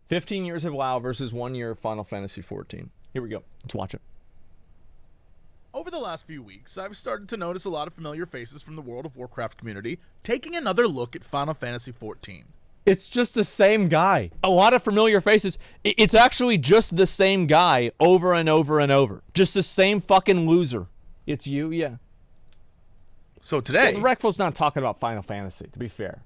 15 years of WoW versus 1 year of Final Fantasy XIV. Here we go. Let's watch it. Over the last few weeks, I've started to notice a lot of familiar faces from the World of Warcraft community taking another look at Final Fantasy XIV. It's just the same guy. A lot of familiar faces. It's actually just the same guy over and over and over. Just the same fucking loser. It's you, yeah. So today, well, Reckful's not talking about Final Fantasy, to be fair.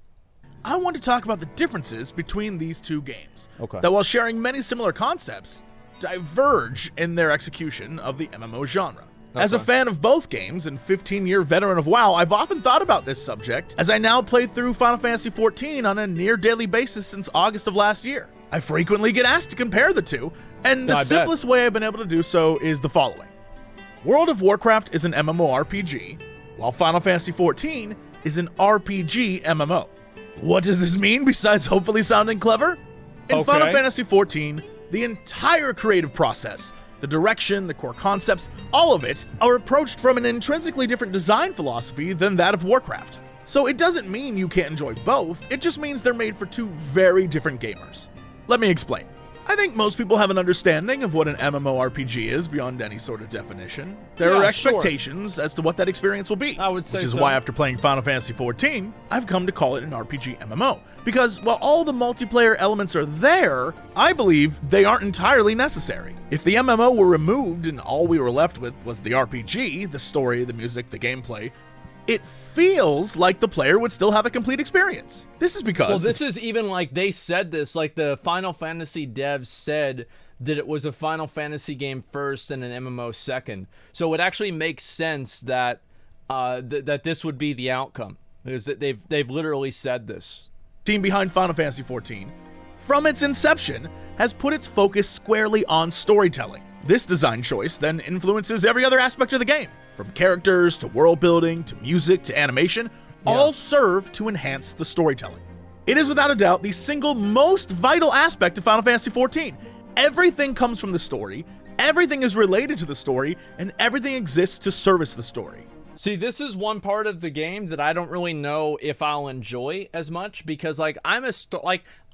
I want to talk about the differences between these two games. Okay. That while sharing many similar concepts, diverge in their execution of the MMO genre. Okay. As a fan of both games and 15-year veteran of WoW, I've often thought about this subject as I now play through Final Fantasy XIV on a near-daily basis since August of last year. I frequently get asked to compare the two, and the simplest way I've been able to do so is the following. World of Warcraft is an MMORPG, while Final Fantasy XIV is an RPG MMO. What does this mean besides hopefully sounding clever? In Final Fantasy XIV, the entire creative process, the direction, the core concepts, all of it are approached from an intrinsically different design philosophy than that of Warcraft. So it doesn't mean you can't enjoy both, it just means they're made for two very different gamers. Let me explain. I think most people have an understanding of what an MMORPG is beyond any sort of definition. There are expectations as to what that experience will be. I would say which is why after playing Final Fantasy XIV, I've come to call it an RPG MMO. Because while all the multiplayer elements are there, I believe they aren't entirely necessary. If the MMO were removed and all we were left with was the RPG, the story, the music, the gameplay, it feels like the player would still have a complete experience. This is because... Well, this is even like they said this, like the Final Fantasy devs said that it was a Final Fantasy game first and an MMO second. So it actually makes sense that that this would be the outcome. Is that they've literally said this. Team behind Final Fantasy XIV, from its inception, has put its focus squarely on storytelling. This design choice then influences every other aspect of the game. From characters, to world building, to music, to animation, all serve to enhance the storytelling. It is without a doubt the single most vital aspect of Final Fantasy XIV. Everything comes from the story, everything is related to the story, and everything exists to service the story. See, this is one part of the game that I don't really know if I'll enjoy as much because, like,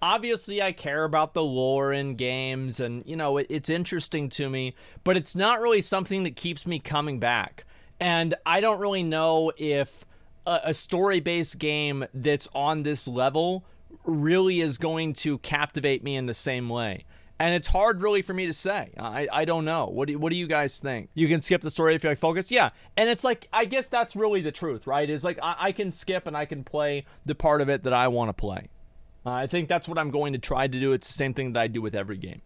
obviously I care about the lore in games and, you know, it's interesting to me, but it's not really something that keeps me coming back. And I don't really know if a story-based game that's on this level really is going to captivate me in the same way. And it's hard really for me to say. I don't know. What do you guys think? You can skip the story if you like focus? Yeah. And it's like, I guess that's really the truth, right? Is like, I can skip and I can play the part of it that I want to play. I think that's what I'm going to try to do. It's the same thing that I do with every game.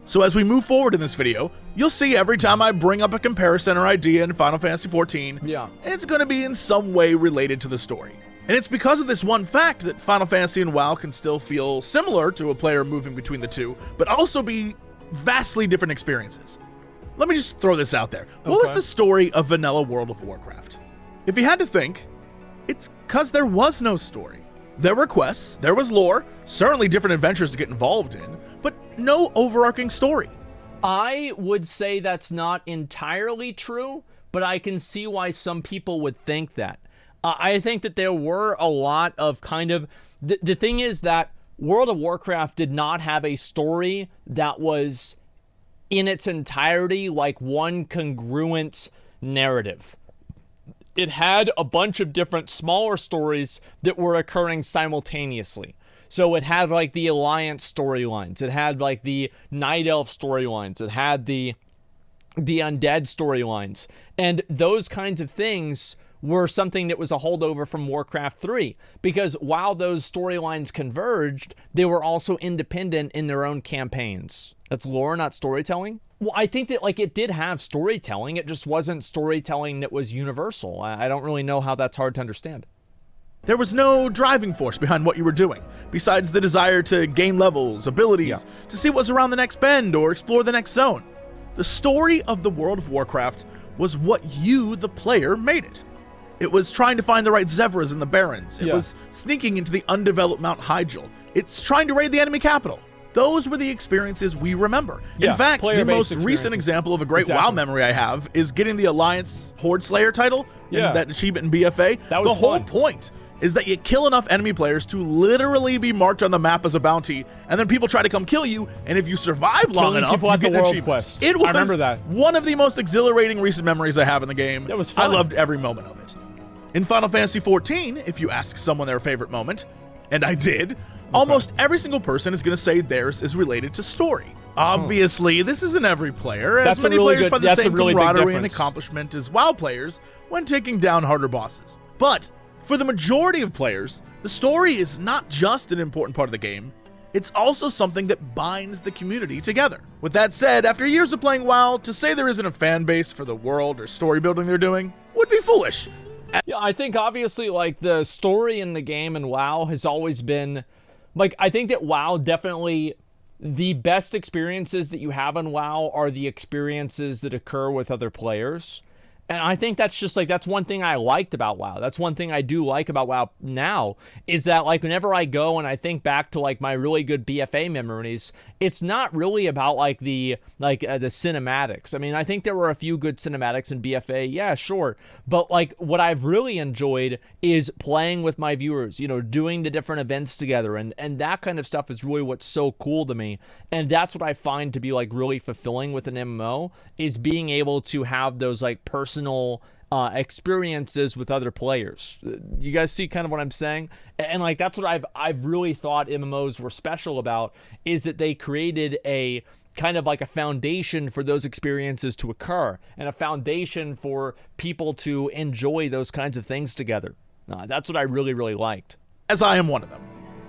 So as we move forward in this video, you'll see every time I bring up a comparison or idea in Final Fantasy XIV, it's going to be in some way related to the story. And it's because of this one fact that Final Fantasy and WoW can still feel similar to a player moving between the two, but also be vastly different experiences. Let me just throw this out there. What was the story of vanilla World of Warcraft? If you had to think, it's because there was no story. There were quests, there was lore, certainly different adventures to get involved in, but no overarching story. I would say that's not entirely true, but I can see why some people would think that. I think that there were a lot of kind of... The thing is that World of Warcraft did not have a story that was in its entirety like one congruent narrative. It had a bunch of different smaller stories that were occurring simultaneously. So it had like the Alliance storylines. It had like the Night Elf storylines. It had the Undead storylines. And those kinds of things were something that was a holdover from Warcraft 3. Because while those storylines converged, they were also independent in their own campaigns. That's lore, not storytelling. Well, I think that like it did have storytelling. It just wasn't storytelling that was universal. I don't really know how that's hard to understand. There was no driving force behind what you were doing, besides the desire to gain levels, abilities, to see what's around the next bend or explore the next zone. The story of the World of Warcraft was what you, the player, made it. It was trying to find the right Zevras in the Barrens. It was sneaking into the undeveloped Mount Hyjal. It's trying to raid the enemy capital. Those were the experiences we remember. In fact, the most recent example of a great WoW memory I have is getting the Alliance Horde Slayer title in that achievement in BFA. That was the whole point is that you kill enough enemy players to literally be marked on the map as a bounty, and then people try to come kill you, and if you survive long enough, people you at get the an world achievement. quest. It was I remember that. one of the most exhilarating recent memories I have in the game. It was fun. I loved every moment of it. In Final Fantasy XIV, if you ask someone their favorite moment, and I did, almost every single person is going to say theirs is related to story. Obviously, this isn't every player, as That's many a really players good- find the that's a same really big camaraderie and difference. accomplishment as WoW players when taking down harder bosses. But for the majority of players, the story is not just an important part of the game, it's also something that binds the community together. With that said, after years of playing WoW, to say there isn't a fan base for the world or story building they're doing would be foolish. Yeah, I think obviously like the story in the game and WoW has always been like, I think that WoW definitely, the best experiences that you have on WoW are the experiences that occur with other players. And I think that's just like, that's one thing I liked about WoW. That's one thing I do like about WoW now, is that like whenever I go and I think back to like my really good BFA memories, it's not really about like the cinematics. I mean, I think there were a few good cinematics in BFA, yeah, sure. But like what I've really enjoyed is playing with my viewers, you know, doing the different events together, and that kind of stuff is really what's so cool to me. And that's what I find to be like really fulfilling with an MMO, is being able to have those like personal experiences with other players. You guys see kind of what I'm saying? And like that's what I've really thought MMOs were special about, is that they created a kind of like a foundation for those experiences to occur, and a foundation for people to enjoy those kinds of things together. That's what I really, really liked. As I am one of them.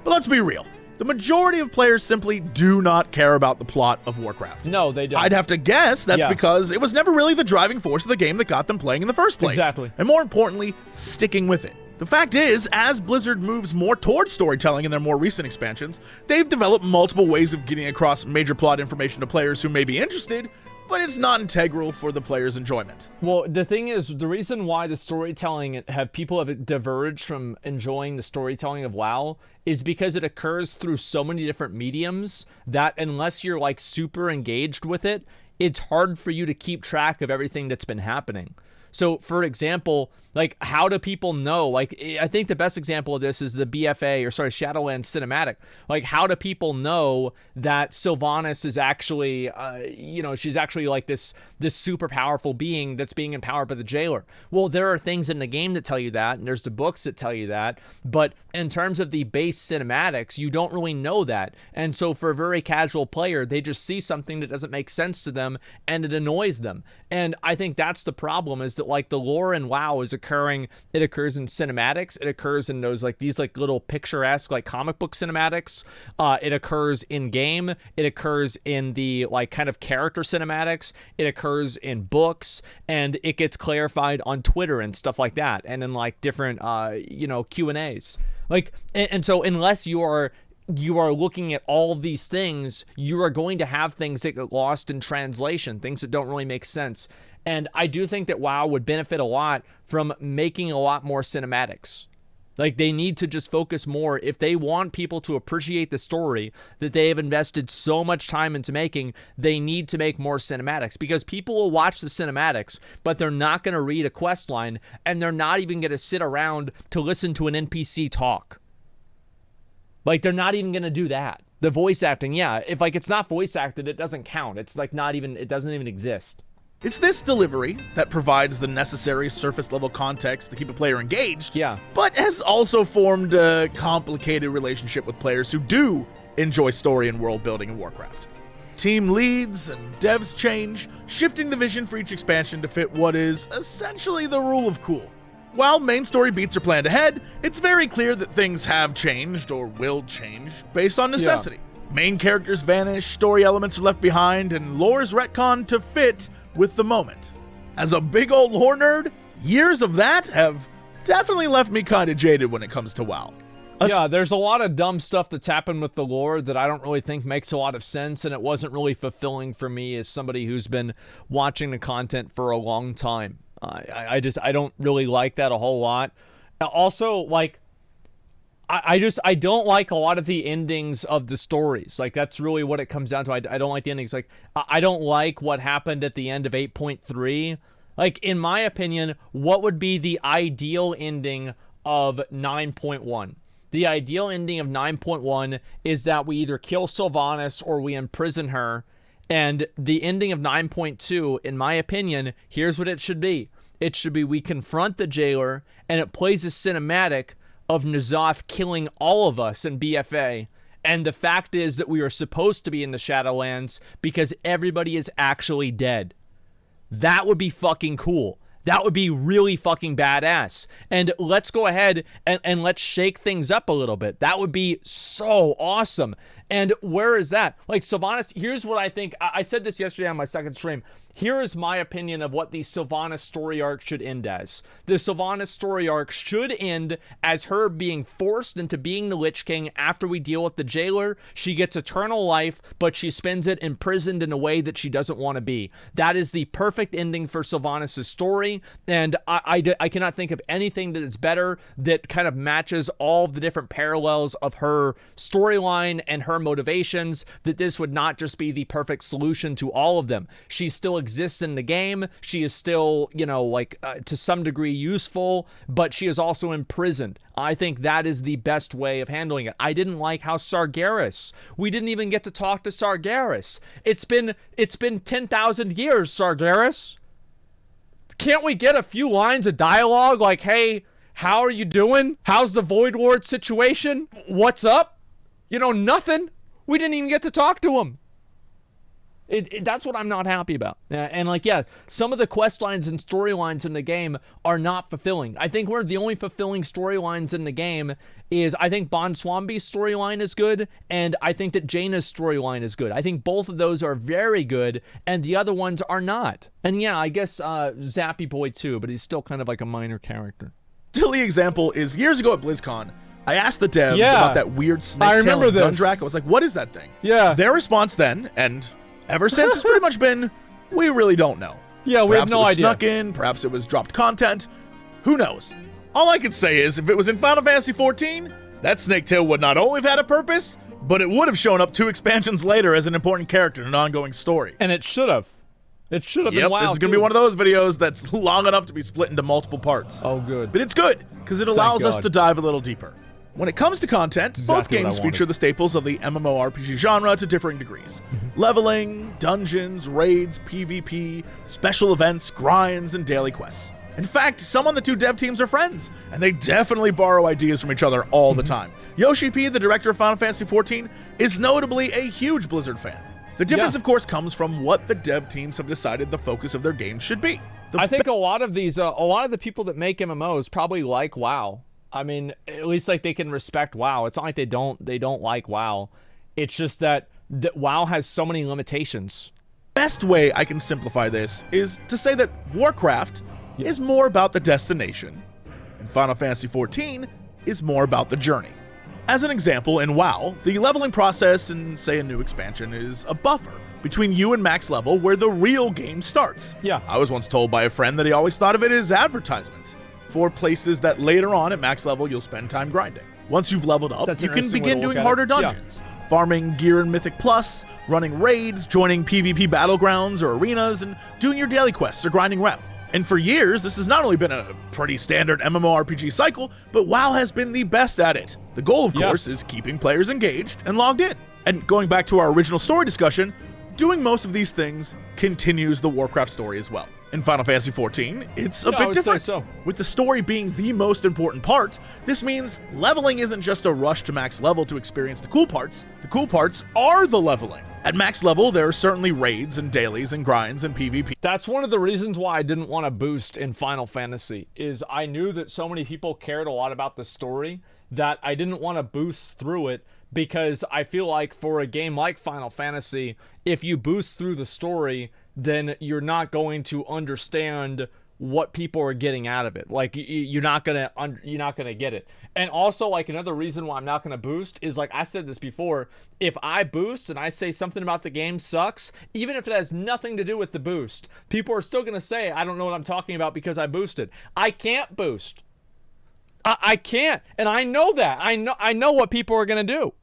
But let's be real. The majority of players simply do not care about the plot of Warcraft. No, they don't. I'd have to guess that's because it was never really the driving force of the game that got them playing in the first place. Exactly. And more importantly, sticking with it. The fact is, as Blizzard moves more towards storytelling in their more recent expansions, they've developed multiple ways of getting across major plot information to players who may be interested, but it's not integral for the player's enjoyment. Well, the thing is, the reason why the storytelling people have diverged from enjoying the storytelling of WoW is because it occurs through so many different mediums that unless you're like super engaged with it, it's hard for you to keep track of everything that's been happening. So, for example, like, how do people know? Like, I think the best example of this is the Shadowlands cinematic. Like, how do people know that Sylvanas is actually, she's actually like this super powerful being that's being empowered by the jailer? Well, there are things in the game that tell you that, and there's the books that tell you that. But in terms of the base cinematics, you don't really know that. And so, for a very casual player, they just see something that doesn't make sense to them, and it annoys them. And I think that's the problem, is that like the lore in WoW is occurring, it occurs in cinematics, it occurs in those like these like little picturesque like comic book cinematics, it occurs in game, it occurs in the like kind of character cinematics, it occurs in books, and it gets clarified on Twitter and stuff like that, and in like different Q&As. Like, and so unless you are looking at all of these things, you are going to have things that get lost in translation, things that don't really make sense. And I do think that WoW would benefit a lot from making a lot more cinematics. Like, they need to just focus more. If they want people to appreciate the story that they have invested so much time into making, they need to make more cinematics, because people will watch the cinematics, but they're not going to read a quest line, and they're not even going to sit around to listen to an NPC talk. Like, they're not even going to do that. The voice acting, yeah, if like it's not voice acted, it doesn't count. It's like not even, it doesn't even exist. It's this delivery that provides the necessary surface-level context to keep a player engaged, but has also formed a complicated relationship with players who do enjoy story and world building in Warcraft. Team leads and devs change, shifting the vision for each expansion to fit what is essentially the rule of cool. While main story beats are planned ahead, it's very clear that things have changed or will change based on necessity. Main characters vanish, story elements are left behind, and lore's retconned to fit with the moment. As a big old lore nerd, years of that have definitely left me kind of jaded when it comes to WoW. Yeah, there's a lot of dumb stuff that's happened with the lore that I don't really think makes a lot of sense, and it wasn't really fulfilling for me as somebody who's been watching the content for a long time. I don't really like that a whole lot. Also, like, I don't like a lot of the endings of the stories. Like, that's really what it comes down to. I don't like the endings. Like, I don't like what happened at the end of 8.3. Like, in my opinion, what would be the ideal ending of 9.1. The ideal ending of 9.1 is that we either kill Sylvanas or we imprison her. And the ending of 9.2, in my opinion, here's what it should be. It should be we confront the jailer and it plays a cinematic of N'Zoth killing all of us in BFA. And the fact is that we are supposed to be in the Shadowlands because everybody is actually dead. That would be fucking cool. That would be really fucking badass. And let's go ahead and let's shake things up a little bit. That would be so awesome. And where is that? Like, Sylvanas, here's what I think. I said this yesterday on my second stream. Here is my opinion of what the Sylvanas story arc should end as. The Sylvanas story arc should end as her being forced into being the Lich King after we deal with the jailer. She gets eternal life, but she spends it imprisoned in a way that she doesn't want to be. That is the perfect ending for Sylvanas' story, and I cannot think of anything that is better that kind of matches all of the different parallels of her storyline and her motivations, that this would not just be the perfect solution to all of them. She still exists in the game. She is still, you know, like to some degree useful, but she is also imprisoned. I think that is the best way of handling it. I didn't like how Sargeras, we didn't even get to talk to Sargeras. It's been 10,000 years, Sargeras. Can't we get a few lines of dialogue like, hey, how are you doing? How's the Void Lord situation? What's up? You know, nothing. We didn't even get to talk to him. That's what I'm not happy about. And like, yeah, some of the quest lines and storylines in the game are not fulfilling. I think one of the only fulfilling storylines in the game is, I think Bonswambi's storyline is good, and I think that Jaina's storyline is good. I think both of those are very good, and the other ones are not. And yeah, I guess Zappy Boy too, but he's still kind of like a minor character. Silly example is years ago at BlizzCon, I asked the devs about that weird snake tail of Gundrak. I was like, what is that thing? Yeah. Their response then, and ever since, has pretty much been, we really don't know. Yeah, we have no idea. Perhaps it was snuck in, perhaps it was dropped content. Who knows? All I can say is, if it was in Final Fantasy XIV, that snake tail would not only have had a purpose, but it would have shown up 2 expansions later as an important character in an ongoing story. And it should have. It should have been WoW. This is going to be one of those videos that's long enough to be split into multiple parts. Oh, good. But it's good, because it allows us to dive a little deeper. When it comes to content, both games feature the staples of the MMORPG genre to differing degrees. Leveling, dungeons, raids, PvP, special events, grinds, and daily quests. In fact, some on the 2 dev teams are friends, and they definitely borrow ideas from each other all the time. Yoshi P, the director of Final Fantasy XIV, is notably a huge Blizzard fan. The difference, of course, comes from what the dev teams have decided the focus of their games should be. I think a lot of the people that make MMOs probably like WoW. I mean, at least like they can respect WoW. It's not like they don't like WoW. It's just that WoW has so many limitations. Best way I can simplify this is to say that Warcraft is more about the destination, and Final Fantasy XIV is more about the journey. As an example, in WoW, the leveling process in, say, a new expansion is a buffer between you and max level where the real game starts. Yeah. I was once told by a friend that he always thought of it as advertisement for places that later on at max level you'll spend time grinding. Once you've leveled up, you can begin doing harder dungeons, farming gear in Mythic Plus, running raids, joining PvP battlegrounds or arenas, and doing your daily quests or grinding rep. And for years, this has not only been a pretty standard MMORPG cycle, but WoW has been the best at it. The goal, of course, is keeping players engaged and logged in. And going back to our original story discussion, doing most of these things continues the Warcraft story as well. In Final Fantasy XIV, it's a bit different. With the story being the most important part, this means leveling isn't just a rush to max level to experience the cool parts. The cool parts are the leveling. At max level, there are certainly raids and dailies and grinds and PvP. That's one of the reasons why I didn't want to boost in Final Fantasy, is I knew that so many people cared a lot about the story that I didn't want to boost through it, because I feel like for a game like Final Fantasy, if you boost through the story, then you're not going to understand what people are getting out of it. Like, you're not gonna get it. And also, like, another reason why I'm not gonna boost is, like I said this before, if I boost and I say something about the game sucks, even if it has nothing to do with the boost, people are still gonna say I don't know what I'm talking about because I boosted. I can't boost. I can't, and I know that. I know what people are gonna do.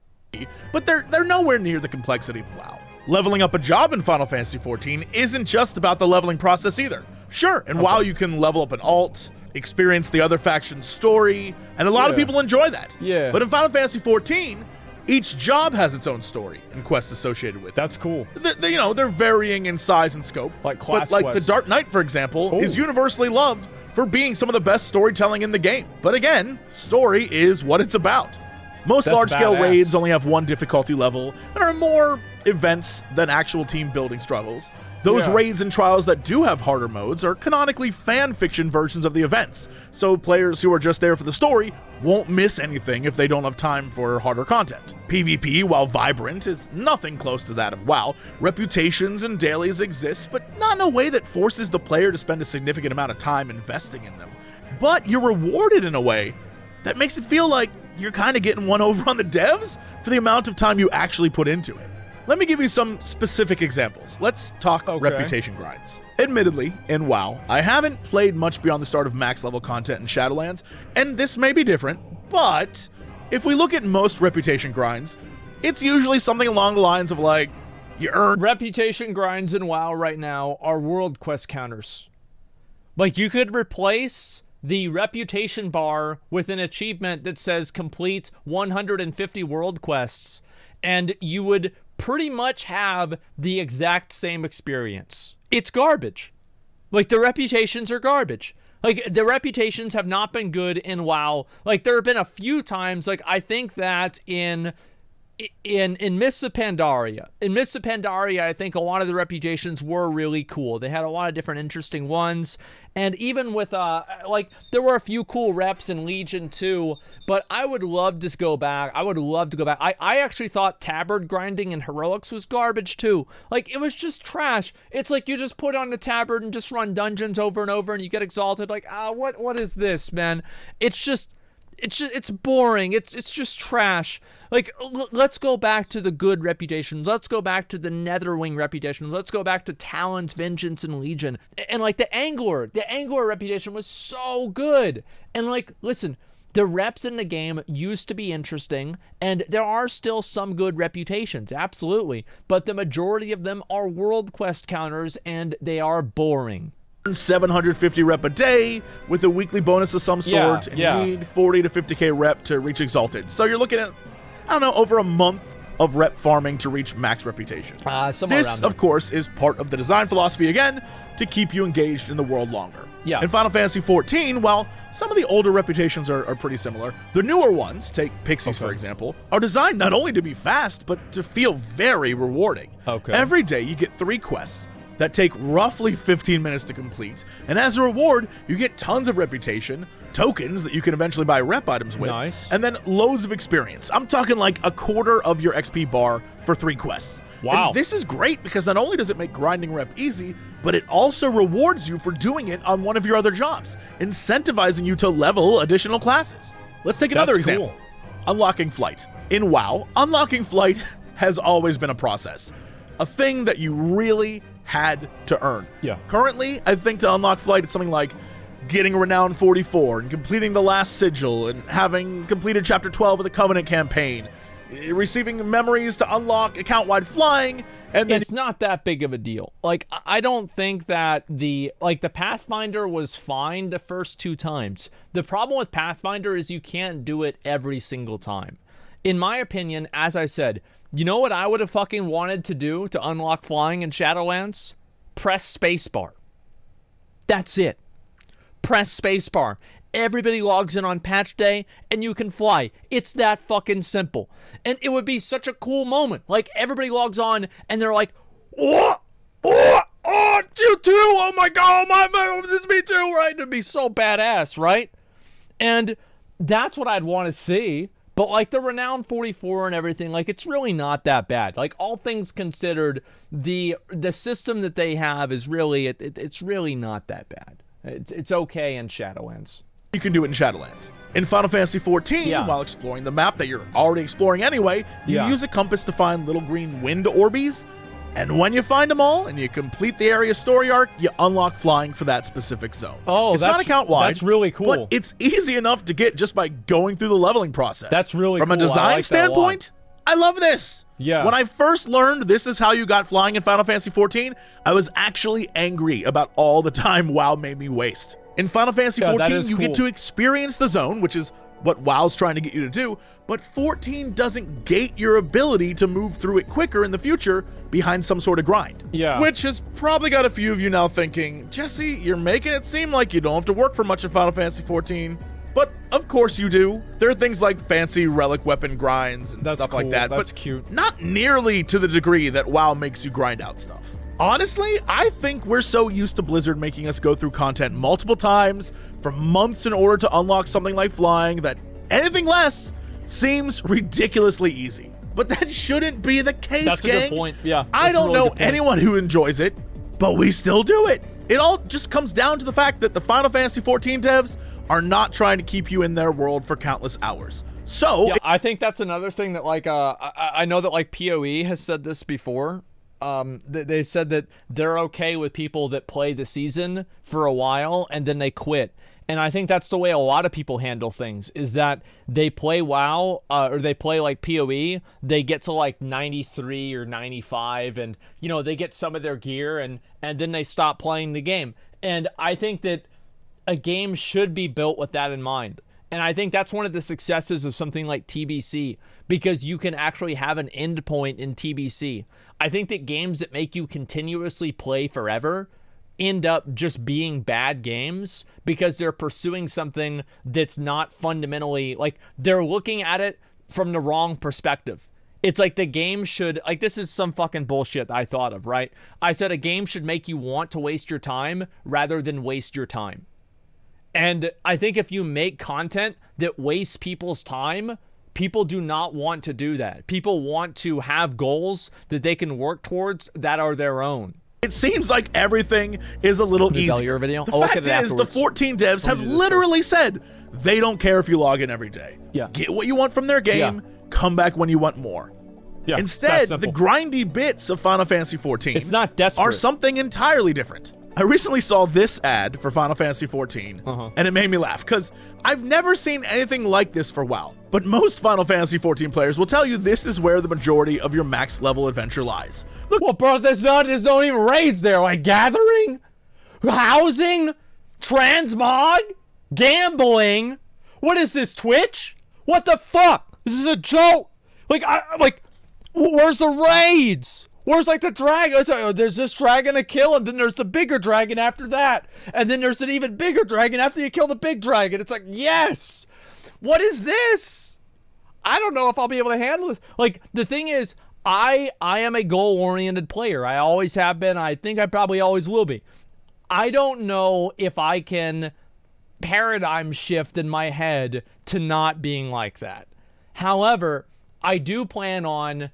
But they're nowhere near the complexity of WoW. Leveling up a job in Final Fantasy XIV isn't just about the leveling process either. Sure, in WoW you can level up an alt, experience the other faction's story, and a lot of people enjoy that. Yeah. But in Final Fantasy XIV, each job has its own story and quests associated with it. That's cool. They're varying in size and scope. Like class But quests. the Dark Knight, for example, is universally loved for being some of the best storytelling in the game. But again, story is what it's about. Most large-scale raids only have one difficulty level and are more events than actual team-building struggles. Those raids and trials that do have harder modes are canonically fan fiction versions of the events, so players who are just there for the story won't miss anything if they don't have time for harder content. PvP, while vibrant, is nothing close to that of WoW. Reputations and dailies exist, but not in a way that forces the player to spend a significant amount of time investing in them. But you're rewarded in a way that makes it feel like you're kind of getting one over on the devs for the amount of time you actually put into it. Let me give you some specific examples. Let's talk reputation grinds. Admittedly, in WoW, I haven't played much beyond the start of max level content in Shadowlands, and this may be different, but if we look at most reputation grinds, it's usually something along the lines of like, you earn... Reputation grinds in WoW right now are world quest counters. Like, you could replace the reputation bar with an achievement that says complete 150 world quests, and you would pretty much have the exact same experience. It's garbage. Like, the reputations are garbage. Like, the reputations have not been good in WoW. Like, there have been a few times, like, I think that in Mists of Pandaria, I think a lot of the reputations were really cool. They had a lot of different interesting ones. And even with, like, there were a few cool reps in Legion too, but I would love to go back. I actually thought tabard grinding in Heroics was garbage too. Like, it was just trash. It's like you just put on the tabard and just run dungeons over and over and you get exalted. Like, what is this, man? It's boring. It's just trash. Like, let's go back to the good reputations. Let's go back to the Netherwing reputations. Let's go back to Talon's Vengeance and Legion. And like the Angler reputation was so good. And like, listen, the reps in the game used to be interesting, and there are still some good reputations, absolutely. But the majority of them are world quest counters, and they are boring. 750 rep a day with a weekly bonus of some sort, and you need 40 to 50k rep to reach Exalted. So you're looking at, I don't know, over a month of rep farming to reach max reputation. This, of course, is part of the design philosophy, again, to keep you engaged in the world longer. Yeah. In Final Fantasy XIV, while some of the older reputations are pretty similar, the newer ones, take Pixies for example, are designed not only to be fast, but to feel very rewarding. Every day you get 3 quests that take roughly 15 minutes to complete, and as a reward, you get tons of reputation, tokens that you can eventually buy rep items with, and then loads of experience. I'm talking like a quarter of your XP bar for 3 quests. Wow. And this is great because not only does it make grinding rep easy, but it also rewards you for doing it on one of your other jobs, incentivizing you to level additional classes. Let's take another example. Unlocking Flight. In WoW, unlocking Flight has always been a process, a thing that you really had to earn. Currently, I think to unlock Flight, it's something like getting Renown 44 and completing the last sigil and having completed Chapter 12 of the Covenant campaign, receiving memories to unlock account-wide flying, and then... It's not that big of a deal. Like, I don't think that the Pathfinder was fine the first 2 times. The problem with Pathfinder is you can't do it every single time. In my opinion, as I said, you know what I would have fucking wanted to do to unlock flying in Shadowlands? Press spacebar. That's it. Press spacebar. Everybody logs in on patch day and you can fly. It's that fucking simple. And it would be such a cool moment. Like, everybody logs on and they're like, you too. Oh my God, this is me too, right? It'd be so badass, right? And that's what I'd want to see. But like the Renown 44 and everything, like, it's really not that bad. Like, all things considered, the system that they have is really, it's really not that bad. It's okay in Shadowlands. You can do it in Shadowlands. In Final Fantasy XIV, while exploring the map that you're already exploring anyway, you use a compass to find little green wind orbies. And when you find them all and you complete the area story arc, you unlock flying for that specific zone. Oh, it's not account-wide. That's really cool. But it's easy enough to get just by going through the leveling process. That's really From cool. a design standpoint, I love this. Yeah. When I first learned this is how you got flying in Final Fantasy XIV, I was actually angry about all the time WoW made me waste. In Final Fantasy Yeah, that 14, is you cool. get to experience the zone, which is what WoW's trying to get you to do, but 14 doesn't gate your ability to move through it quicker in the future behind some sort of grind. Yeah. Which has probably got a few of you now thinking, Jesse, you're making it seem like you don't have to work for much in Final Fantasy 14. But of course you do. There are things like fancy relic weapon grinds and stuff like that. That's but cute. Not nearly to the degree that WoW makes you grind out stuff. Honestly, I think we're so used to Blizzard making us go through content multiple times for months in order to unlock something like flying that anything less seems ridiculously easy. But that shouldn't be the case, That's gang. a good point. Yeah. I don't know anyone who enjoys it, but we still do it. It all just comes down to the fact that the Final Fantasy 14 devs are not trying to keep you in their world for countless hours. So Yeah, I think that's another thing that like I know that like PoE has said this before. They said that they're okay with people that play the season for a while and then they quit. And I think that's the way a lot of people handle things, is that they play WoW or they play like PoE, they get to like 93 or 95 and, you know, they get some of their gear and then they stop playing the game. And I think that a game should be built with that in mind. And I think that's one of the successes of something like TBC, because you can actually have an end point in TBC. I think that games that make you continuously play forever end up just being bad games because they're pursuing something that's not fundamentally, like, they're looking at it from the wrong perspective. It's like the game should, like, this is some fucking bullshit that I thought of, right? I said a game should make you want to waste your time rather than waste your time. And I think if you make content that wastes people's time, people do not want to do that. People want to have goals that they can work towards that are their own. it seems like everything is a little easier. Your video? The I'll look fact at it is, the afterwards. 14 devs have literally said they don't care if you log in every day. Yeah. Get what you want from their game, come back when you want more. Yeah, Instead, it's that the simple. grindy bits of Final Fantasy XIV It's not desperate. are something entirely different. I recently saw this ad for Final Fantasy XIV, and it made me laugh, because I've never seen anything like this for WoW. But most Final Fantasy XIV players will tell you this is where the majority of your max level adventure lies. Look, Well, bro, there's not even raids there. Like gathering, housing, transmog, gambling. What is this, Twitch? What the fuck? This is a joke. Where's the raids? Where's like the dragon? There's this dragon to kill, and then there's the bigger dragon after that, and then there's an even bigger dragon after you kill the big dragon. It's like, yes. What is this? I don't know if I'll be able to handle this. Like, the thing is, I am a goal-oriented player. I always have been. I think I probably always will be. I don't know if I can paradigm shift in my head to not being like that. However, I do plan on...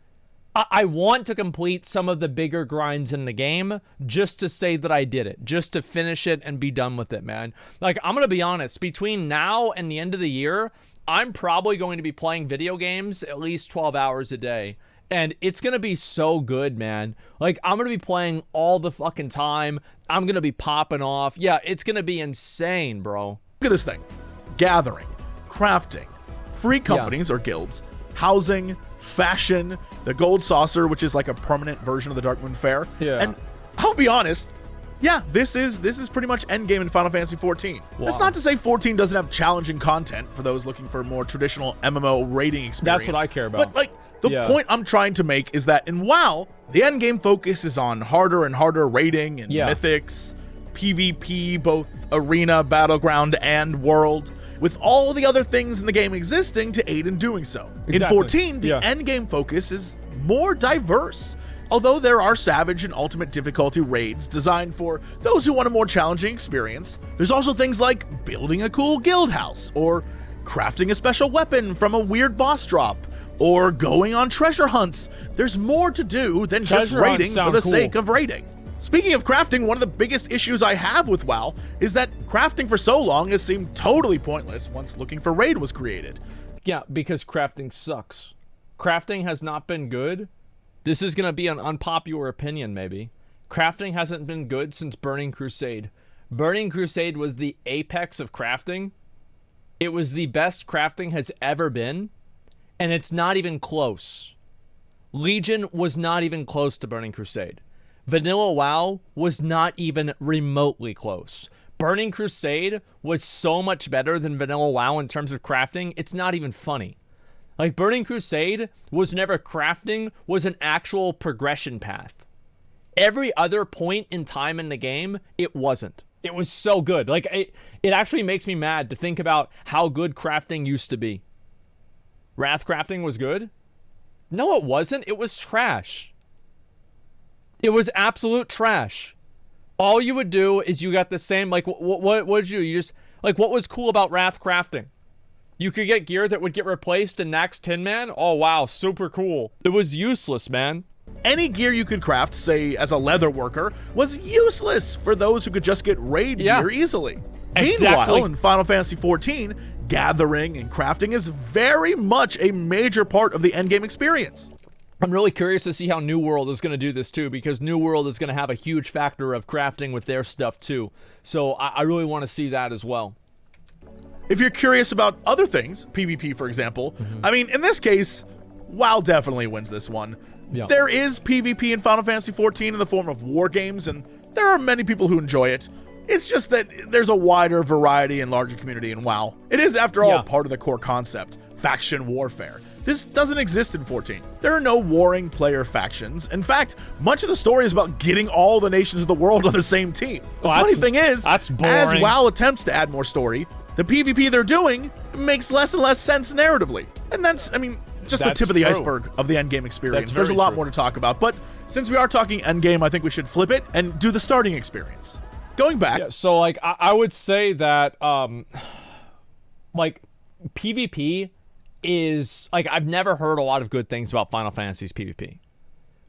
I want to complete some of the bigger grinds in the game just to say that I did it, just to finish it and be done with it, man. Like, I'm going to be honest, between now and the end of the year, I'm probably going to be playing video games at least 12 hours a day. And it's going to be so good, man. Like, I'm going to be playing all the fucking time. I'm going to be popping off. Yeah, it's going to be insane, bro. look at this thing. Gathering, crafting, free companies or guilds, housing, fashion, the gold saucer, which is like a permanent version of the Darkmoon Fair. Yeah. And I'll be honest, yeah, this is pretty much endgame in Final Fantasy XIV. Wow. That's not to say 14 doesn't have challenging content for those looking for more traditional MMO raiding experience. That's what I care about. But like, the point I'm trying to make is that in WoW, the endgame focus is on harder and harder raiding and mythics, PvP, both arena, battleground, and world, with all the other things in the game existing to aid in doing so. Exactly. In 14, the endgame focus is more diverse. Although there are savage and ultimate difficulty raids designed for those who want a more challenging experience, there's also things like building a cool guild house, or crafting a special weapon from a weird boss drop, or going on treasure hunts. There's more to do than just Treasure hunts raiding for sound the cool. sake of raiding. Speaking of crafting, one of the biggest issues I have with WoW is that crafting for so long has seemed totally pointless once Looking for Raid was created. Yeah, because crafting sucks. Crafting has not been good. This is going to be an unpopular opinion, maybe. Crafting hasn't been good since Burning Crusade. Burning Crusade was the apex of crafting. It was the best crafting has ever been, and it's not even close. Legion was not even close to Burning Crusade. Vanilla WoW was not even remotely close. Burning Crusade was so much better than vanilla WoW in terms of crafting, it's not even funny. Like, Burning Crusade was never crafting, was an actual progression path. Every other point in time in the game, it wasn't. It was so good. Like, it actually makes me mad to think about how good crafting used to be. Wrath crafting was good? No, it wasn't. It was trash. It was absolute trash. All you would do is you got the same, like, what did you do? You just, like, what was cool about Wrath crafting? You could get gear that would get replaced in Nax Tin Man? Oh, wow, super cool. It was useless, man. Any gear you could craft, say as a leather worker, was useless for those who could just get raid gear easily. Exactly. Meanwhile, in Final Fantasy XIV, gathering and crafting is very much a major part of the endgame experience. I'm really curious to see how New World is going to do this too, because New World is going to have a huge factor of crafting with their stuff too. So I really want to see that as well. If you're curious about other things, PvP for example, I mean, in this case, WoW definitely wins this one. Yeah. There is PvP in Final Fantasy XIV in the form of war games, and there are many people who enjoy it. It's just that there's a wider variety and larger community in WoW. It is, after all, part of the core concept, faction warfare. This doesn't exist in 14. There are no warring player factions. In fact, much of the story is about getting all the nations of the world on the same team. The funny thing is, that's boring. As WoW attempts to add more story, the PvP they're doing makes less and less sense narratively. And that's, I mean, just the tip of the iceberg of the endgame experience. There's a lot more to talk about, but since we are talking endgame, I think we should flip it and do the starting experience. Going back. Yeah, so, like, I would say that, like, PvP is, like, I've never heard a lot of good things about Final Fantasy's PvP.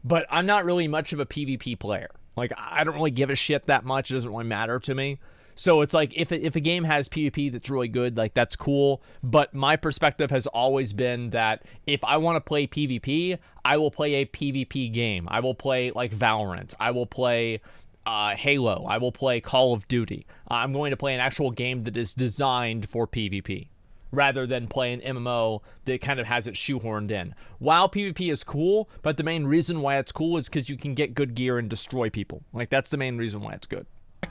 But I'm not really much of a PvP player. Like, I don't really give a shit that much. It doesn't really matter to me. So it's like, if a game has PvP that's really good, like, that's cool. But my perspective has always been that if I want to play PvP, I will play a PvP game. I will play, like, Valorant. I will play Halo. I will play Call of Duty. I'm going to play an actual game that is designed for PvP, rather than play an MMO that kind of has it shoehorned in. WoW PvP is cool, but the main reason why it's cool is because you can get good gear and destroy people. Like, that's the main reason why it's good.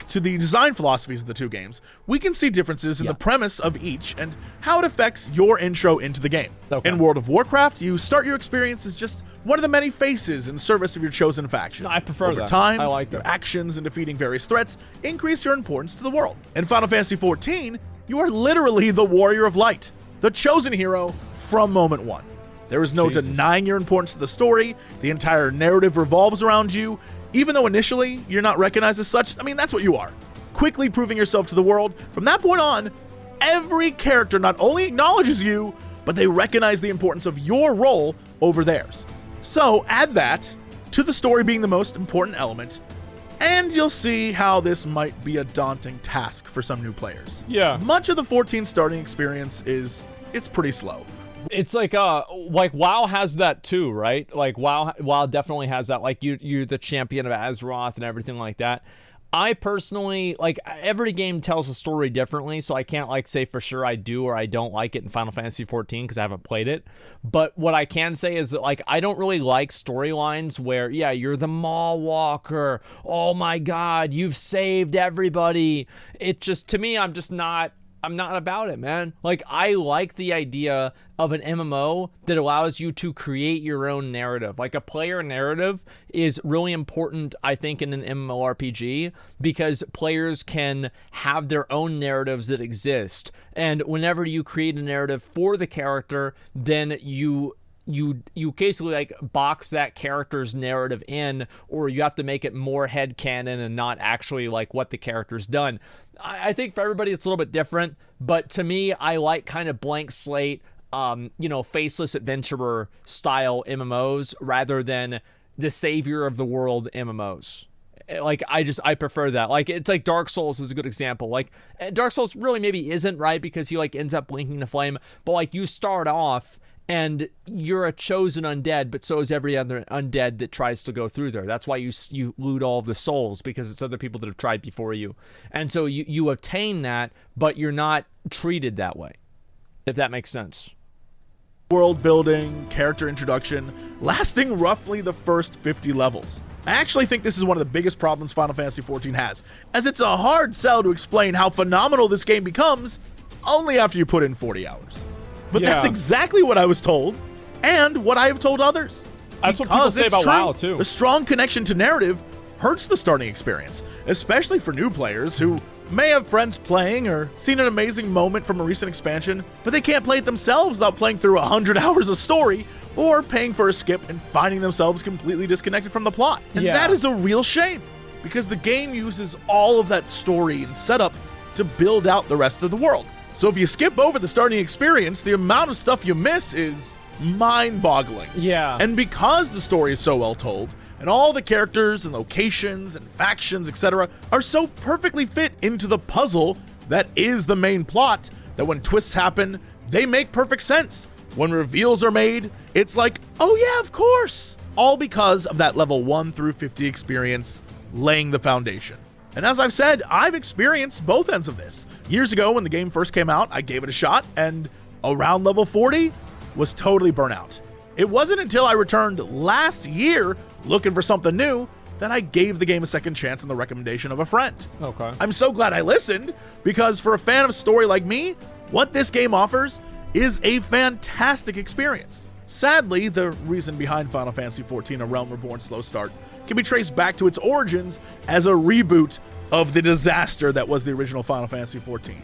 To the design philosophies of the two games, we can see differences in the premise of each and how it affects your intro into the game. Okay. In World of Warcraft, you start your experience as just one of the many faces in service of your chosen faction. No, I prefer that. Over time, I like your that. actions in defeating various threats increase your importance to the world. In Final Fantasy XIV, you are literally the Warrior of Light, the chosen hero from moment one. There is no denying your importance to the story. The entire narrative revolves around you. Even though initially you're not recognized as such, I mean, that's what you are. Quickly proving yourself to the world. From that point on, every character not only acknowledges you, but they recognize the importance of your role over theirs. So add that to the story being the most important element, and you'll see how this might be a daunting task for some new players. Yeah. Much of the 14 starting experience it's pretty slow. It's like WoW has that too, right? Like WoW definitely has that. Like you're the champion of Azeroth and everything like that. I personally, like, every game tells a story differently, so I can't, like, say for sure I do or I don't like it in Final Fantasy XIV because I haven't played it. But what I can say is that, like, I don't really like storylines where, yeah, you're the Maw Walker. Oh my God, you've saved everybody. It just, to me, I'm not about it, man. Like, I like the idea of an MMO that allows you to create your own narrative. Like, a player narrative is really important, I think, in an MMORPG because players can have their own narratives that exist. And whenever you create a narrative for the character, then you basically, like, box that character's narrative in, or you have to make it more headcanon and not actually, like, what the character's done. I think for everybody it's a little bit different, but to me, I like kind of blank slate, faceless adventurer style MMOs rather than the savior of the world MMOs. Like, I prefer that. Like, it's like Dark Souls is a good example. Like, Dark Souls really maybe isn't, right, because he, like, ends up blinking the flame, but, like, you start off and you're a chosen undead, but so is every other undead that tries to go through there. That's why you loot all of the souls, because it's other people that have tried before you. And so you obtain that, but you're not treated that way, if that makes sense. world building, character introduction, lasting roughly the first 50 levels. I actually think this is one of the biggest problems Final Fantasy XIV has, as it's a hard sell to explain how phenomenal this game becomes only after you put in 40 hours. But that's exactly what I was told, and what I have told others. That's what people say about WoW, too. The strong connection to narrative hurts the starting experience, especially for new players who may have friends playing or seen an amazing moment from a recent expansion, but they can't play it themselves without playing through 100 hours of story or paying for a skip and finding themselves completely disconnected from the plot. And that is a real shame, because the game uses all of that story and setup to build out the rest of the world. So if you skip over the starting experience, the amount of stuff you miss is mind-boggling. Yeah. And because the story is so well told, and all the characters and locations and factions, etc., are so perfectly fit into the puzzle that is the main plot, that when twists happen, they make perfect sense. When reveals are made, it's like, oh yeah, of course! All because of that level 1 through 50 experience laying the foundation. And as I've said, I've experienced both ends of this. Years ago, when the game first came out, I gave it a shot, and around level 40, was totally burnt out. It wasn't until I returned last year looking for something new that I gave the game a second chance on the recommendation of a friend. Okay. I'm so glad I listened, because for a fan of story like me, what this game offers is a fantastic experience. Sadly, the reason behind Final Fantasy XIV: A Realm Reborn's slow start can be traced back to its origins as a reboot of the disaster that was the original Final Fantasy XIV.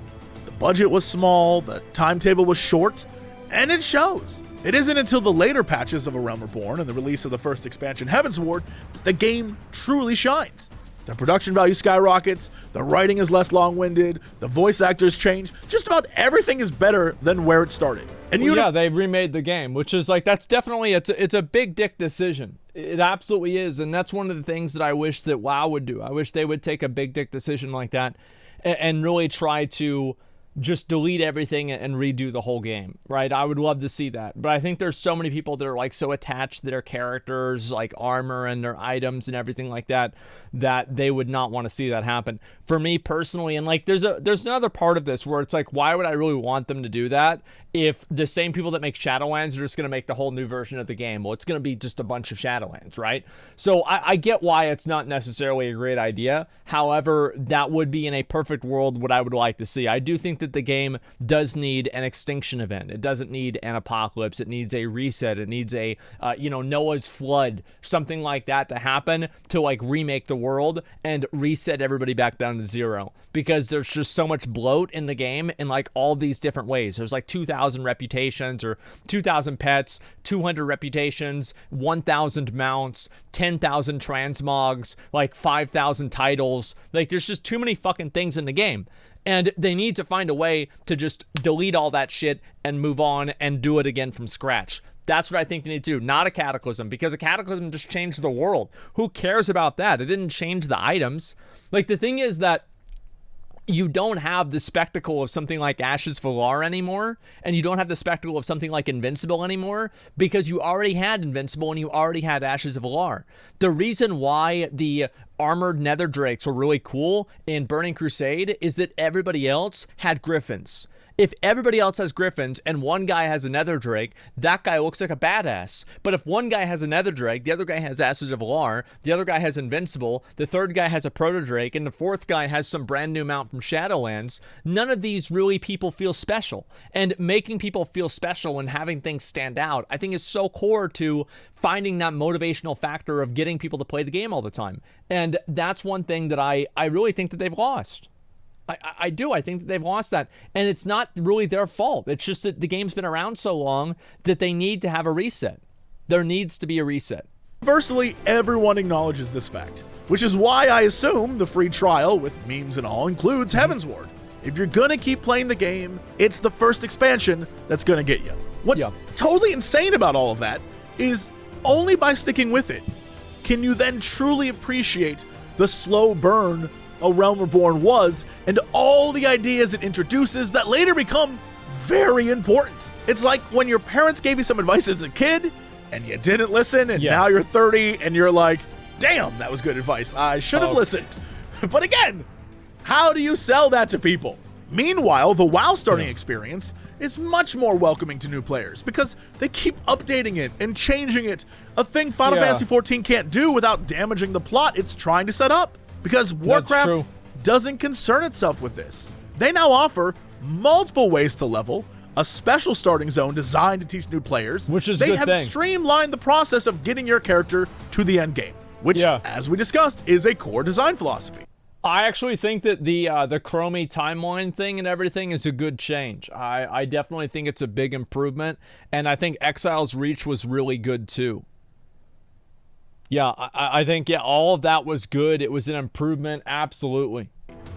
The budget was small, the timetable was short, and it shows. It isn't until the later patches of A Realm Reborn and the release of the first expansion, Heavensward, that the game truly shines. The production value skyrockets, the writing is less long-winded, the voice actors change, just about everything is better than where it started. And they remade the game, which is like, that's definitely, it's a big dick decision. It absolutely is, and that's one of the things that I wish that WoW would do. I wish they would take a big dick decision like that and really try to just delete everything and redo the whole game, right? I would love to see that. But I think there's so many people that are like so attached to their characters, like armor and their items and everything like that, that they would not want to see that happen. For me personally, and like there's another part of this where it's like, why would I really want them to do that if the same people that make Shadowlands are just going to make the whole new version of the game? Well, it's going to be just a bunch of Shadowlands, right? So I get why it's not necessarily a great idea. However, that would be in a perfect world what I would like to see. I do think that the game does need an extinction event. It doesn't need an apocalypse. It needs a reset. It needs a, Noah's flood, something like that to happen to like remake the world and reset everybody back down to zero, because there's just so much bloat in the game in like all these different ways. There's like 2,000 reputations or 2,000 pets, 200 reputations, 1,000 mounts, 10,000 transmogs, like 5,000 titles. Like there's just too many fucking things in the game. And they need to find a way to just delete all that shit and move on and do it again from scratch. That's what I think they need to do, not a cataclysm, because a cataclysm just changed the world. Who cares about that? It didn't change the items. Like, the thing is that you don't have the spectacle of something like Ashes Valar anymore, and you don't have the spectacle of something like Invincible anymore, because you already had Invincible and you already had Ashes of Valar. The reason why the armored nether drakes were really cool in Burning Crusade is that everybody else had griffins. If everybody else has griffins and one guy has a nether drake, that guy looks like a badass. But if one guy has a nether drake, the other guy has Ashes of Valar, the other guy has Invincible, the third guy has a proto drake, and the fourth guy has some brand new mount from Shadowlands, none of these really people feel special. And making people feel special and having things stand out, I think is so core to finding that motivational factor of getting people to play the game all the time. And that's one thing that I really think that they've lost. I do. I think that they've lost that. And it's not really their fault. It's just that the game's been around so long that they need to have a reset. There needs to be a reset. Universally, everyone acknowledges this fact, which is why I assume the free trial, with memes and all, includes Heavensward. If you're gonna keep playing the game, it's the first expansion that's gonna get you. What's totally insane about all of that is only by sticking with it can you then truly appreciate the slow burn A Realm Reborn was, and all the ideas it introduces that later become very important. It's like when your parents gave you some advice as a kid, and you didn't listen, and now you're 30, and you're like, damn, that was good advice. I should have listened. But again, how do you sell that to people? Meanwhile, the WoW starting experience is much more welcoming to new players because they keep updating it and changing it, a thing Final Fantasy XIV can't do without damaging the plot it's trying to set up. Because Warcraft doesn't concern itself with this. They now offer multiple ways to level, a special starting zone designed to teach new players. Which is They have streamlined the process of getting your character to the end game, which, as we discussed, is a core design philosophy. I actually think that the Chromie timeline thing and everything is a good change. I definitely think it's a big improvement, and I think Exile's Reach was really good too. Yeah, I think, all of that was good. It was an improvement, absolutely.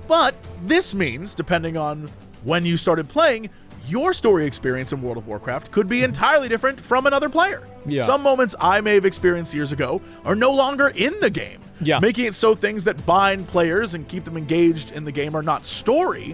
But this means, depending on when you started playing, your story experience in World of Warcraft could be entirely different from another player. Some moments I may have experienced years ago are no longer in the game. Making it so things that bind players and keep them engaged in the game are not story,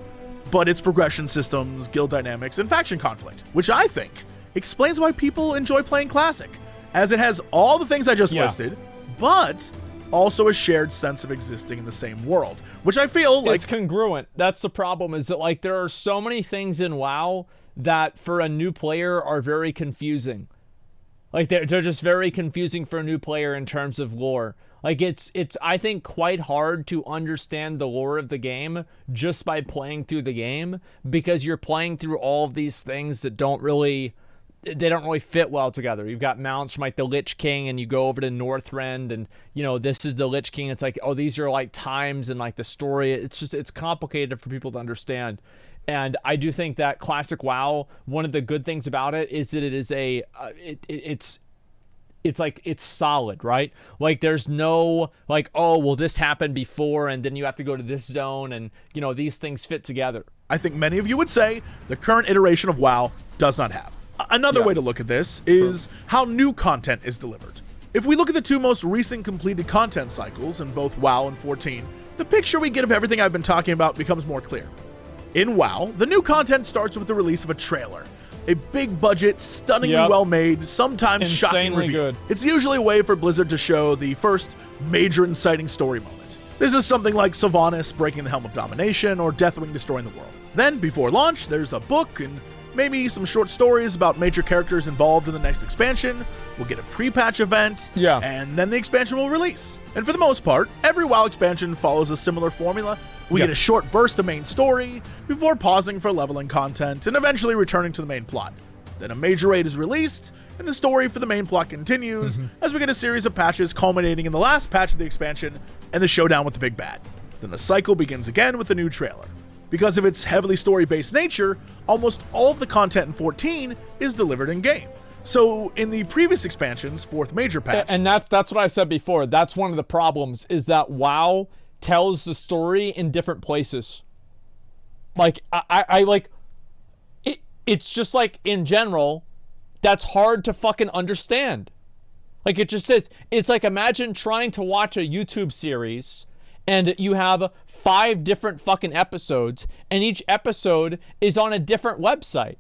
but it's progression systems, guild dynamics, and faction conflict, which I think explains why people enjoy playing Classic, as it has all the things I just listed, but also a shared sense of existing in the same world, which I feel like... It's congruent. That's the problem, is that, like, there are so many things in WoW that for a new player are very confusing. Like, they're just very confusing for a new player in terms of lore. Like, it's I think, quite hard to understand the lore of the game just by playing through the game, because you're playing through all of these things that don't really fit well together. You've got mounts from, like, the Lich King, and you go over to Northrend, and, you know, this is the Lich King. It's like, oh, these are, like, times and, like, the story. It's complicated for people to understand. And I do think that Classic WoW, one of the good things about it is that it is it's solid, right? Like, there's no, like, oh, well, this happened before, and then you have to go to this zone, and, you know, these things fit together. I think many of you would say the current iteration of WoW does not have. Another way to look at this is how new content is delivered. If we look at the two most recent completed content cycles in both WoW and 14, the picture we get of everything I've been talking about becomes more clear. In WoW, the new content starts with the release of a trailer. A big budget, stunningly well made, sometimes shocking reveal. Good. It's usually a way for Blizzard to show the first major inciting story moment. This is something like Sylvanas breaking the Helm of Domination or Deathwing destroying the world. Then, before launch, there's a book and maybe some short stories about major characters involved in the next expansion. We'll get a pre-patch event, and then the expansion will release. And for the most part, every WoW expansion follows a similar formula. We get a short burst of main story before pausing for leveling content and eventually returning to the main plot. Then a major raid is released, and the story for the main plot continues as we get a series of patches culminating in the last patch of the expansion and the showdown with the big bad. Then the cycle begins again with a new trailer. Because of its heavily story-based nature, almost all of the content in 14 is delivered in-game. So in the previous expansion's fourth major patch... And that's what I said before. That's one of the problems, is that WoW tells the story in different places. Like, I like... It's just like, in general, that's hard to fucking understand. Like, it just is. It's like, imagine trying to watch a YouTube series... and you have 5 different fucking episodes, and each episode is on a different website.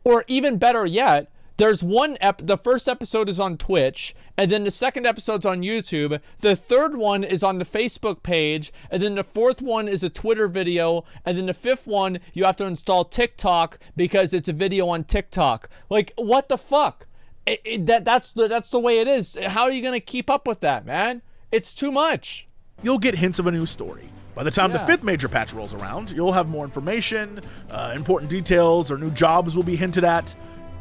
Or even better yet, there's the first episode is on Twitch, and then the second episode's on YouTube, the third one is on the Facebook page, and then the fourth one is a Twitter video, and then the fifth one, you have to install TikTok because it's a video on TikTok. Like, what the fuck? That's the way it is. How are you gonna keep up with that, man? It's too much. You'll get hints of a new story. By the time the fifth major patch rolls around, you'll have more information, important details or new jobs will be hinted at,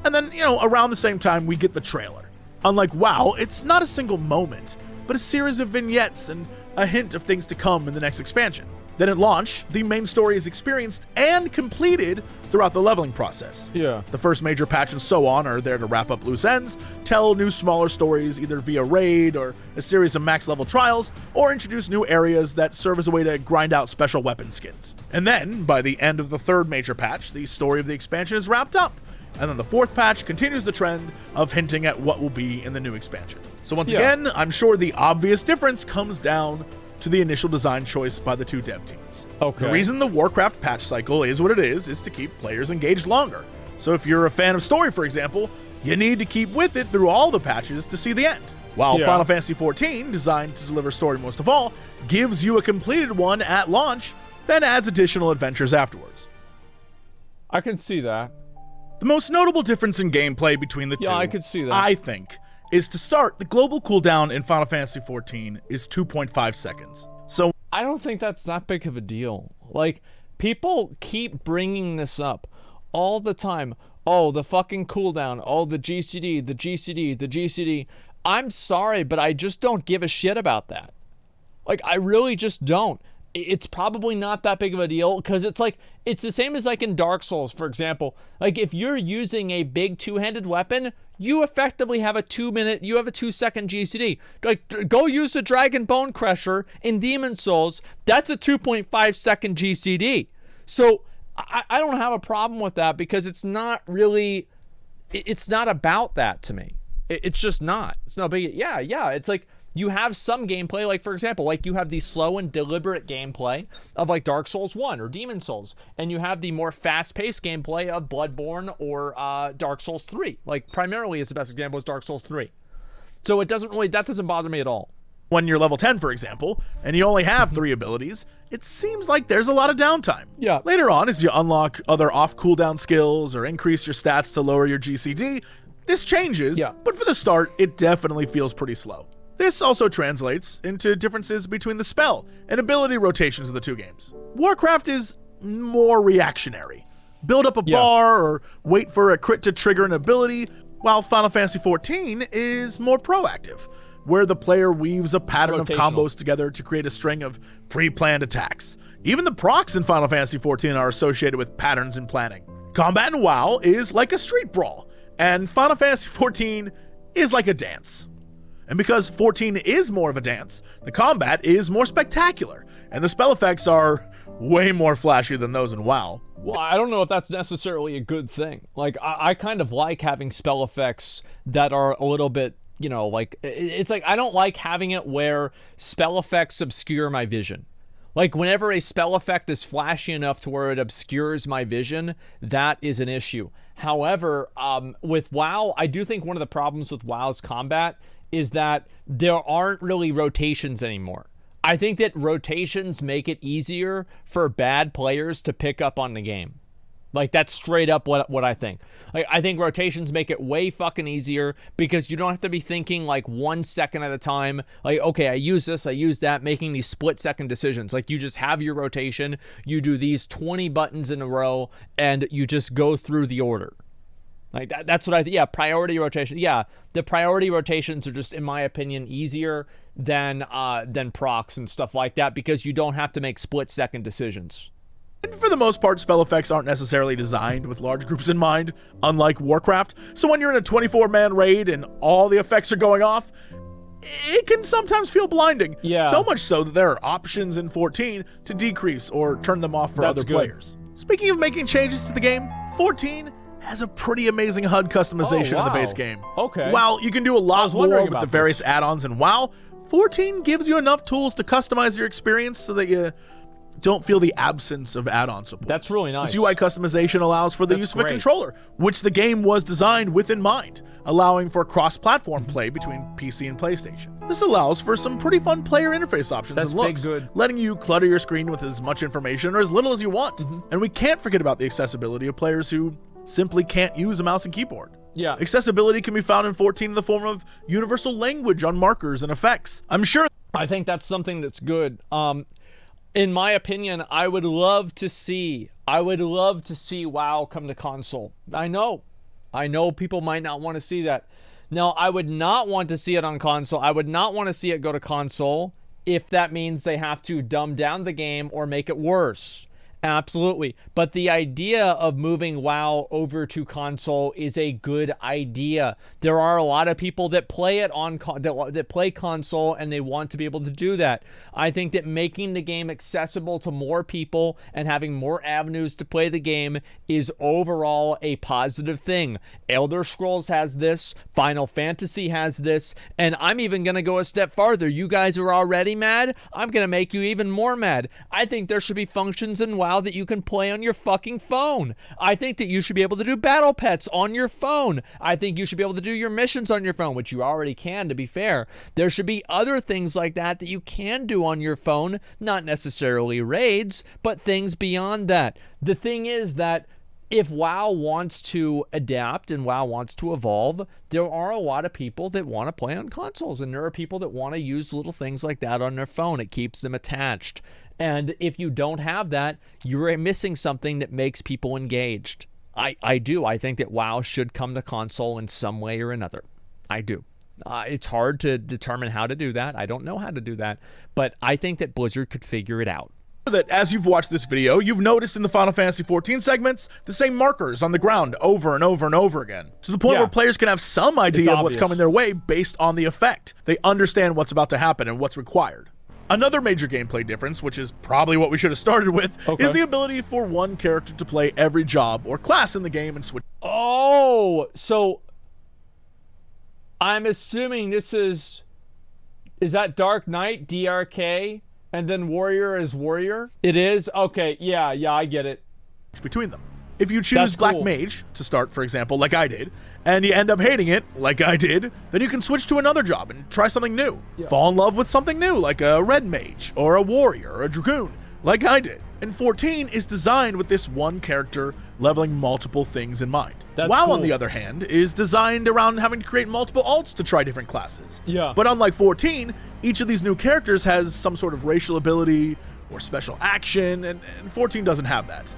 and then, around the same time, we get the trailer. Unlike WoW, it's not a single moment, but a series of vignettes and a hint of things to come in the next expansion. Then at launch, the main story is experienced and completed throughout the leveling process. Yeah. The first major patch and so on are there to wrap up loose ends, tell new smaller stories either via raid or a series of max level trials, or introduce new areas that serve as a way to grind out special weapon skins. And then, by the end of the third major patch, the story of the expansion is wrapped up. And then the fourth patch continues the trend of hinting at what will be in the new expansion. So once again, I'm sure the obvious difference comes down to the initial design choice by the two dev teams. Okay. The reason the Warcraft patch cycle is what it is to keep players engaged longer. So if you're a fan of story, for example, you need to keep with it through all the patches to see the end. While Final Fantasy XIV, designed to deliver story most of all, gives you a completed one at launch, then adds additional adventures afterwards. I can see that. The most notable difference in gameplay between the two, I could see that. I think, is to start, the global cooldown in Final Fantasy XIV is 2.5 seconds. So I don't think that's that big of a deal. Like, people keep bringing this up all the time. Oh, the fucking cooldown. Oh, the GCD, the GCD, the GCD. I'm sorry, but I just don't give a shit about that. Like, I really just don't. It's probably not that big of a deal because it's like, it's the same as like in Dark Souls, for example. Like, if you're using a big two-handed weapon, you effectively have a 2-second GCD. Like, go use the Dragon Bone Crusher in Demon Souls. That's a 2.5 second GCD. So I don't have a problem with that because it's not really, it's not about that to me. It's just not. It's no big. Yeah. It's like, you have some gameplay, like, for example, like, you have the slow and deliberate gameplay of, like, Dark Souls 1 or Demon Souls, and you have the more fast-paced gameplay of Bloodborne or Dark Souls 3. Like, primarily, is the best example is Dark Souls 3. So it doesn't really, that doesn't bother me at all. When you're level 10, for example, and you only have 3 abilities, it seems like there's a lot of downtime. Yeah. Later on, as you unlock other off-cooldown skills or increase your stats to lower your GCD, this changes, but for the start, it definitely feels pretty slow. This also translates into differences between the spell and ability rotations of the two games. Warcraft is more reactionary. Build up a bar or wait for a crit to trigger an ability, while Final Fantasy XIV is more proactive, where the player weaves a pattern of combos together to create a string of pre-planned attacks. Even the procs in Final Fantasy XIV are associated with patterns and planning. Combat in WoW is like a street brawl, and Final Fantasy XIV is like a dance. And because 14 is more of a dance, the combat is more spectacular, and the spell effects are way more flashy than those in WoW. Well, I don't know if that's necessarily a good thing. Like, I kind of like having spell effects that are a little bit, you know, like, it's like, I don't like having it where spell effects obscure my vision. Like, whenever a spell effect is flashy enough to where it obscures my vision, that is an issue. However, with WoW, I do think one of the problems with WoW's combat is that there aren't really rotations anymore. I think that rotations make it easier for bad players to pick up on the game. Like, that's straight up what I think. Like, I think rotations make it way fucking easier because you don't have to be thinking like 1 second at a time. Like, okay, I use this, I use that, making these split-second decisions. Like, you just have your rotation, you do these 20 buttons in a row, and you just go through the order. Like, that's what I think. Yeah, priority rotation. Yeah, the priority rotations are just, in my opinion, easier than procs and stuff like that because you don't have to make split-second decisions. And for the most part, spell effects aren't necessarily designed with large groups in mind, unlike Warcraft. So when you're in a 24-man raid and all the effects are going off, it can sometimes feel blinding. Yeah. So much so that there are options in 14 to decrease or turn them off for other players. Speaking of making changes to the game, 14 has a pretty amazing HUD customization in the base game. Okay. While you can do a lot more with the various add-ons in WoW, 14 gives you enough tools to customize your experience so that you don't feel the absence of add-on support. That's really nice. This UI customization allows for the use of a controller, which the game was designed with in mind, allowing for cross-platform play between PC and PlayStation. This allows for some pretty fun player interface options and looks, letting you clutter your screen with as much information or as little as you want. And we can't forget about the accessibility of players who simply can't use a mouse and keyboard. Yeah. Accessibility can be found in 14 in the form of universal language on markers and effects. I think that's something that's good. In my opinion, I would love to see WoW come to console. I know people might not want to see that. Now, I would not want to see it on console. I would not want to see it go to console if that means they have to dumb down the game or make it worse. Absolutely. But the idea of moving WoW over to console is a good idea. There are a lot of people that play it on that play console and they want to be able to do that. I think that making the game accessible to more people and having more avenues to play the game is overall a positive thing. Elder Scrolls has this, Final Fantasy has this, and I'm even going to go a step farther. You guys are already mad? I'm going to make you even more mad. I think there should be functions in WoW that you can play on your fucking phone. I think that you should be able to do battle pets on your phone. I think you should be able to do your missions on your phone, which you already can, to be fair. There should be other things like that you can do on your phone, not necessarily raids, but things beyond that. The thing is that if WoW wants to adapt and WoW wants to evolve, there are a lot of people that want to play on consoles, and there are people that want to use little things like that on their phone. It keeps them attached. And if you don't have that, you're missing something that makes people engaged. I do. I think that WoW should come to console in some way or another. I do. It's hard to determine how to do that. I don't know how to do that, but I think that Blizzard could figure it out. That as you've watched this video, you've noticed in the Final Fantasy XIV segments the same markers on the ground over and over and over again, to the point where players can have some idea of what's coming their way based on the effect. They understand what's about to happen and what's required. Another major gameplay difference, which is probably what we should have started with, is the ability for one character to play every job or class in the game and switch. Oh, so I'm assuming this is that Dark Knight, DRK, and then Warrior is Warrior? It is? Okay, yeah, I get it. Between them. If you choose Black Mage to start, for example, like I did, and you end up hating it, like I did, then you can switch to another job and try something new. Fall in love with something new, like a Red Mage, or a Warrior, or a Dragoon, like I did. And 14 is designed with this one character leveling multiple things in mind. WoW, on the other hand, is designed around having to create multiple alts to try different classes. But unlike 14, each of these new characters has some sort of racial ability or special action, and 14 doesn't have that.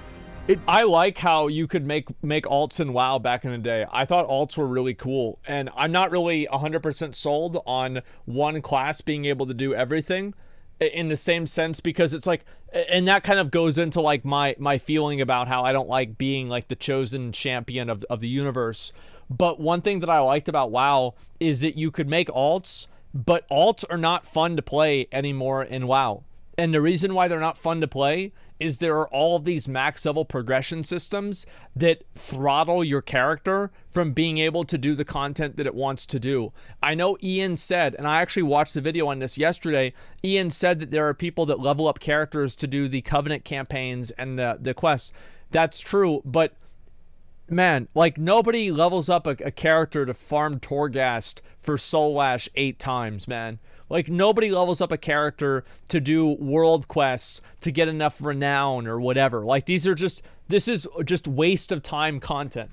I like how you could make alts in WoW back in the day. I thought alts were really cool, and I'm not really 100% sold on one class being able to do everything in the same sense, because it's like, and that kind of goes into like my feeling about how I don't like being like the chosen champion of the universe. But one thing that I liked about WoW is that you could make alts, but alts are not fun to play anymore in WoW. And the reason why they're not fun to play is there are all of these max level progression systems that throttle your character from being able to do the content that it wants to do. I know Ian said, and I actually watched the video on this yesterday, Ian said that there are people that level up characters to do the Covenant campaigns and the quests. That's true, but man, like nobody levels up a character to farm Torghast for Soul Lash 8 times, man. Like nobody levels up a character to do world quests to get enough renown or whatever. Like this is just waste of time content.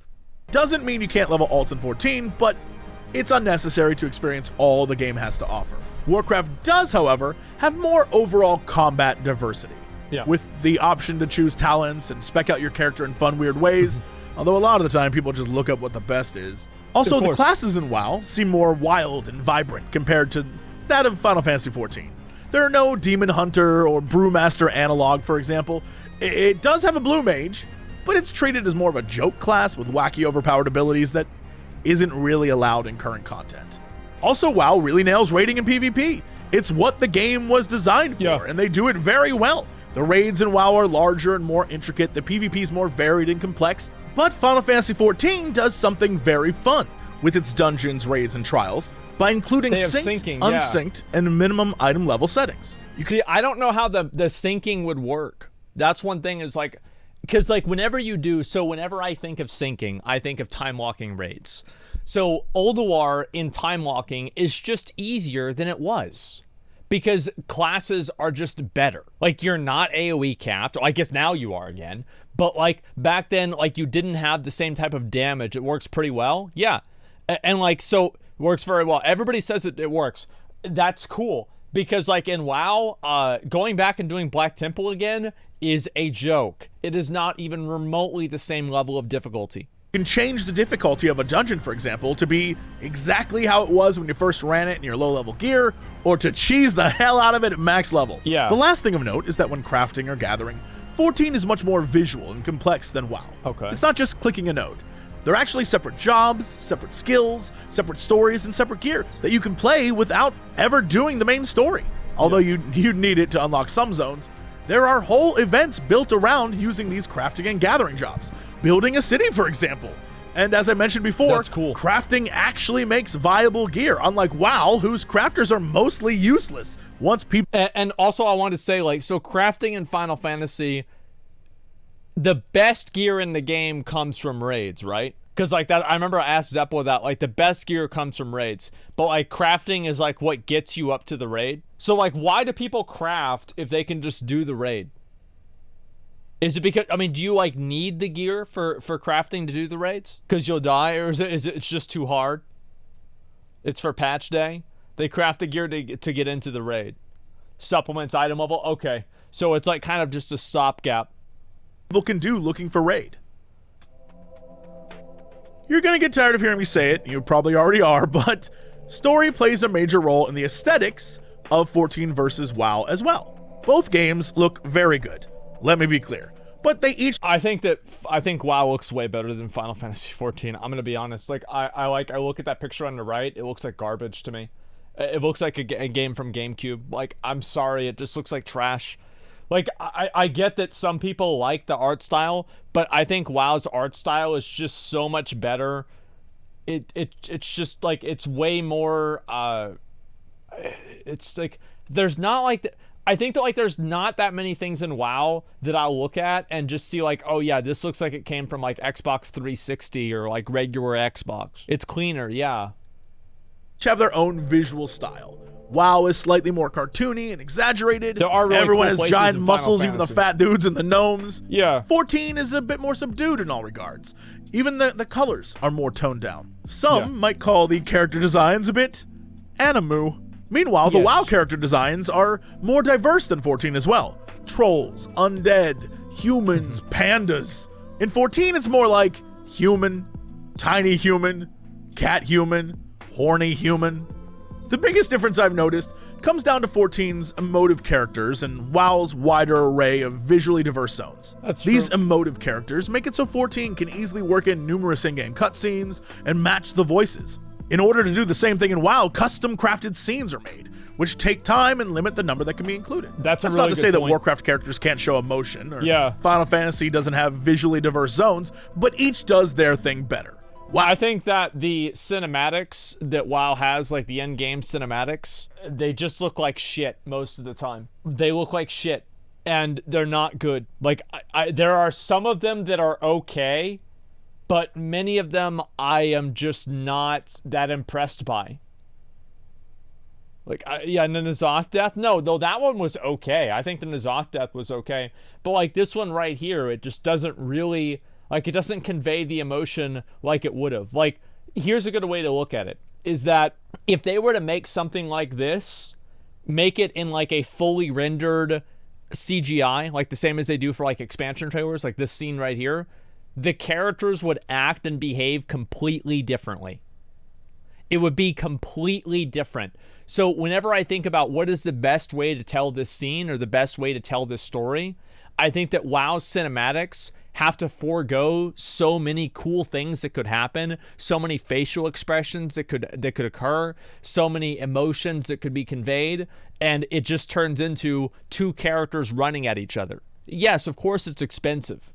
Doesn't mean you can't level alts in 14, but it's unnecessary to experience all the game has to offer. Warcraft does, however, have more overall combat diversity. With the option to choose talents and spec out your character in fun, weird ways. Although a lot of the time people just look up what the best is. Also, the classes in WoW seem more wild and vibrant compared to that of Final Fantasy XIV. There are no Demon Hunter or Brewmaster analog, for example. It does have a Blue Mage, but it's treated as more of a joke class with wacky overpowered abilities that isn't really allowed in current content. Also, WoW really nails raiding and PvP. It's what the game was designed for, and they do it very well. The raids in WoW are larger and more intricate, the PvP is more varied and complex, but Final Fantasy XIV does something very fun with its dungeons, raids, and trials by including synced, unsynced, and minimum item level settings. See, I don't know how the syncing would work. That's one thing is like, because like whenever I think of syncing, I think of time walking raids. So Ulduar in time walking is just easier than it was, because classes are just better. Like you're not AoE capped. I guess now you are again. But like back then, like you didn't have the same type of damage. It works pretty well. Yeah. And like, so it works very well. Everybody says it works. That's cool. Because like in WoW, going back and doing Black Temple again is a joke. It is not even remotely the same level of difficulty. You can change the difficulty of a dungeon, for example, to be exactly how it was when you first ran it in your low-level gear, or to cheese the hell out of it at max level. Yeah. The last thing of note is that when crafting or gathering, 14 is much more visual and complex than WoW. It's not just clicking a node. They're actually separate jobs, separate skills, separate stories, and separate gear that you can play without ever doing the main story. Although you need it to unlock some zones, there are whole events built around using these crafting and gathering jobs. Building a city, for example. And as I mentioned before, that's cool. Crafting actually makes viable gear, unlike WoW, whose crafters are mostly useless once people... And also I want to say, like, so crafting in Final Fantasy, the best gear in the game comes from raids, right? Because like that, I remember I asked Zeppo that, like, the best gear comes from raids, but like crafting is like what gets you up to the raid. So like, why do people craft if they can just do the raid? Is it because, I mean, do you like need the gear for crafting to do the raids? Because you'll die, or is it it's just too hard? It's for patch day. They craft the gear to get into the raid. Supplements item level. Okay, so it's like kind of just a stopgap. People can do looking for raid. You're gonna get tired of hearing me say it. You probably already are, but story plays a major role in the aesthetics of 14 versus WoW as well. Both games look very good. Let me be clear. But they each... I think WoW looks way better than Final Fantasy 14. I'm gonna be honest. Like I look at that picture on the right. It looks like garbage to me. It looks like a game from GameCube. Like, I'm sorry, it just looks like trash. Like, I get that some people like the art style, but I think WoW's art style is just so much better. It's just like, it's way more. It's like there's not like. I think that like there's not that many things in WoW that I'll look at and just see like, oh yeah, this looks like it came from like Xbox 360 or like regular Xbox. It's cleaner, yeah. Have their own visual style. WoW is slightly more cartoony and exaggerated. There are really Everyone cool has giant in muscles, Final even the Fantasy. fat dudes and the gnomes. Yeah. 14 is a bit more subdued in all regards. Even the colors are more toned down. Some might call the character designs a bit animu. Meanwhile, the Yes. WoW character designs are more diverse than 14 as well. Trolls, undead, humans, pandas. In 14, it's more like human, tiny human, cat human, horny human. The biggest difference I've noticed comes down to 14's emotive characters and WoW's wider array of visually diverse zones. That's These true. emotive characters make it so 14 can easily work in numerous in-game cutscenes and match the voices. In order to do the same thing in WoW, custom crafted scenes are made, which take time and limit the number that can be included. That's a not really to good say that point. Warcraft characters can't show emotion, or Yeah. Final Fantasy doesn't have visually diverse zones, but each does their thing better. I think that the cinematics that WoW has, like the end-game cinematics, they just look like shit most of the time. They look like shit, and they're not good. Like, there are some of them that are okay, but many of them I am just not that impressed by. Like, and the N'Zoth death? No, though that one was okay. I think the N'Zoth death was okay. But, like, this one right here, it just doesn't really... Like, it doesn't convey the emotion like it would have. Like, here's a good way to look at it, is that if they were to make something like this, make it in, like, a fully rendered CGI, like the same as they do for, like, expansion trailers, like this scene right here, the characters would act and behave completely differently. It would be completely different. So whenever I think about what is the best way to tell this scene or the best way to tell this story, I think that WoW's cinematics have to forego so many cool things that could happen, so many facial expressions that could occur, so many emotions that could be conveyed, and it just turns into two characters running at each other. Yes, of course it's expensive.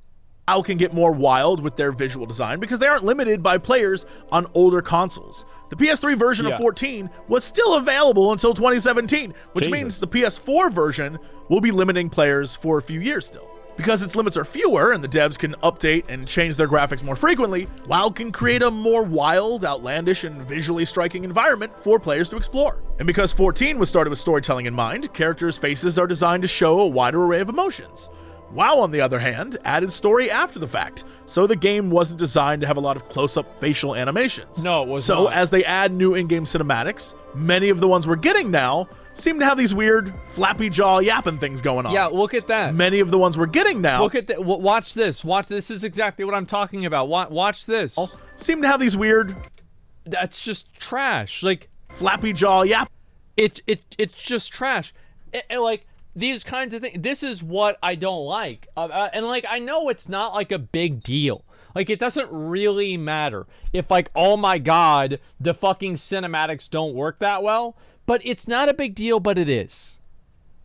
WoW can get more wild with their visual design because they aren't limited by players on older consoles. The PS3 version of 14 was still available until 2017, which means the PS4 version will be limiting players for a few years still. Because its limits are fewer and the devs can update and change their graphics more frequently, WoW can create a more wild, outlandish, and visually striking environment for players to explore. And because 14 was started with storytelling in mind, characters' faces are designed to show a wider array of emotions. WoW, on the other hand, added story after the fact, so the game wasn't designed to have a lot of close-up facial animations. No, it was So not. as they add new in-game cinematics, many of the ones we're getting now seem to have these weird flappy jaw yapping things going on. Yeah, look at that. Many of the ones we're getting now Look at that. Watch this. Watch this. Is exactly what I'm talking about. Watch this. seem to have these weird That's just trash. Like, flappy jaw yap. it's just trash. Like, these kinds of things. This is what I don't like. And like, I know it's not like a big deal. Like, it doesn't really matter if, like, oh my god, the fucking cinematics don't work that well. But it's not a big deal, but it is.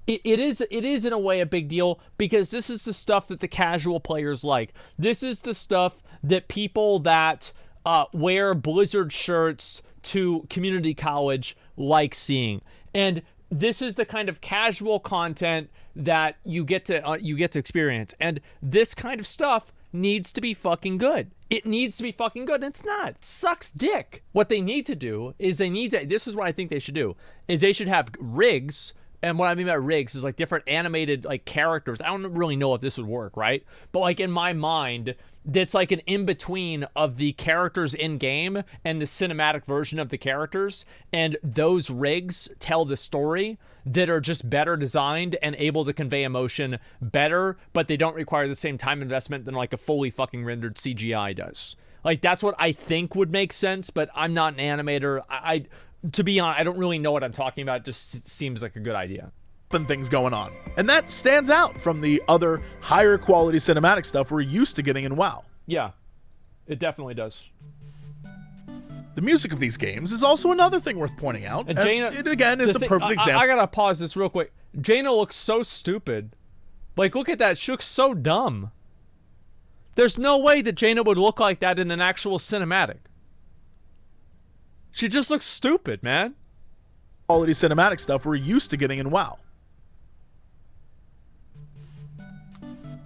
It is in a way a big deal because this is the stuff that the casual players like. This is the stuff that people that wear Blizzard shirts to community college like seeing. And this is the kind of casual content that you get to experience. And this kind of stuff needs to be fucking good. It needs to be fucking good, and it's not. It sucks dick. What they need to do is this is what I think they should do, is they should have rigs And what I mean by rigs is like different animated like characters. I don't really know if this would work, right? But like in my mind, it's like an in-between of the characters in game and the cinematic version of the characters. And those rigs tell the story that are just better designed and able to convey emotion better, but they don't require the same time investment than like a fully fucking rendered CGI does. Like that's what I think would make sense, but I'm not an animator. To be honest, I don't really know what I'm talking about. It just seems like a good idea. Things going on. And that stands out from the other higher quality cinematic stuff we're used to getting in WoW. Yeah, it definitely does. The music of these games is also another thing worth pointing out. And Jaina, it again is a perfect example. I gotta pause this real quick. Jaina looks so stupid. Like, look at that. She looks so dumb. There's no way that Jaina would look like that in an actual cinematic. She just looks stupid, man. Quality cinematic stuff we're used to getting in WoW.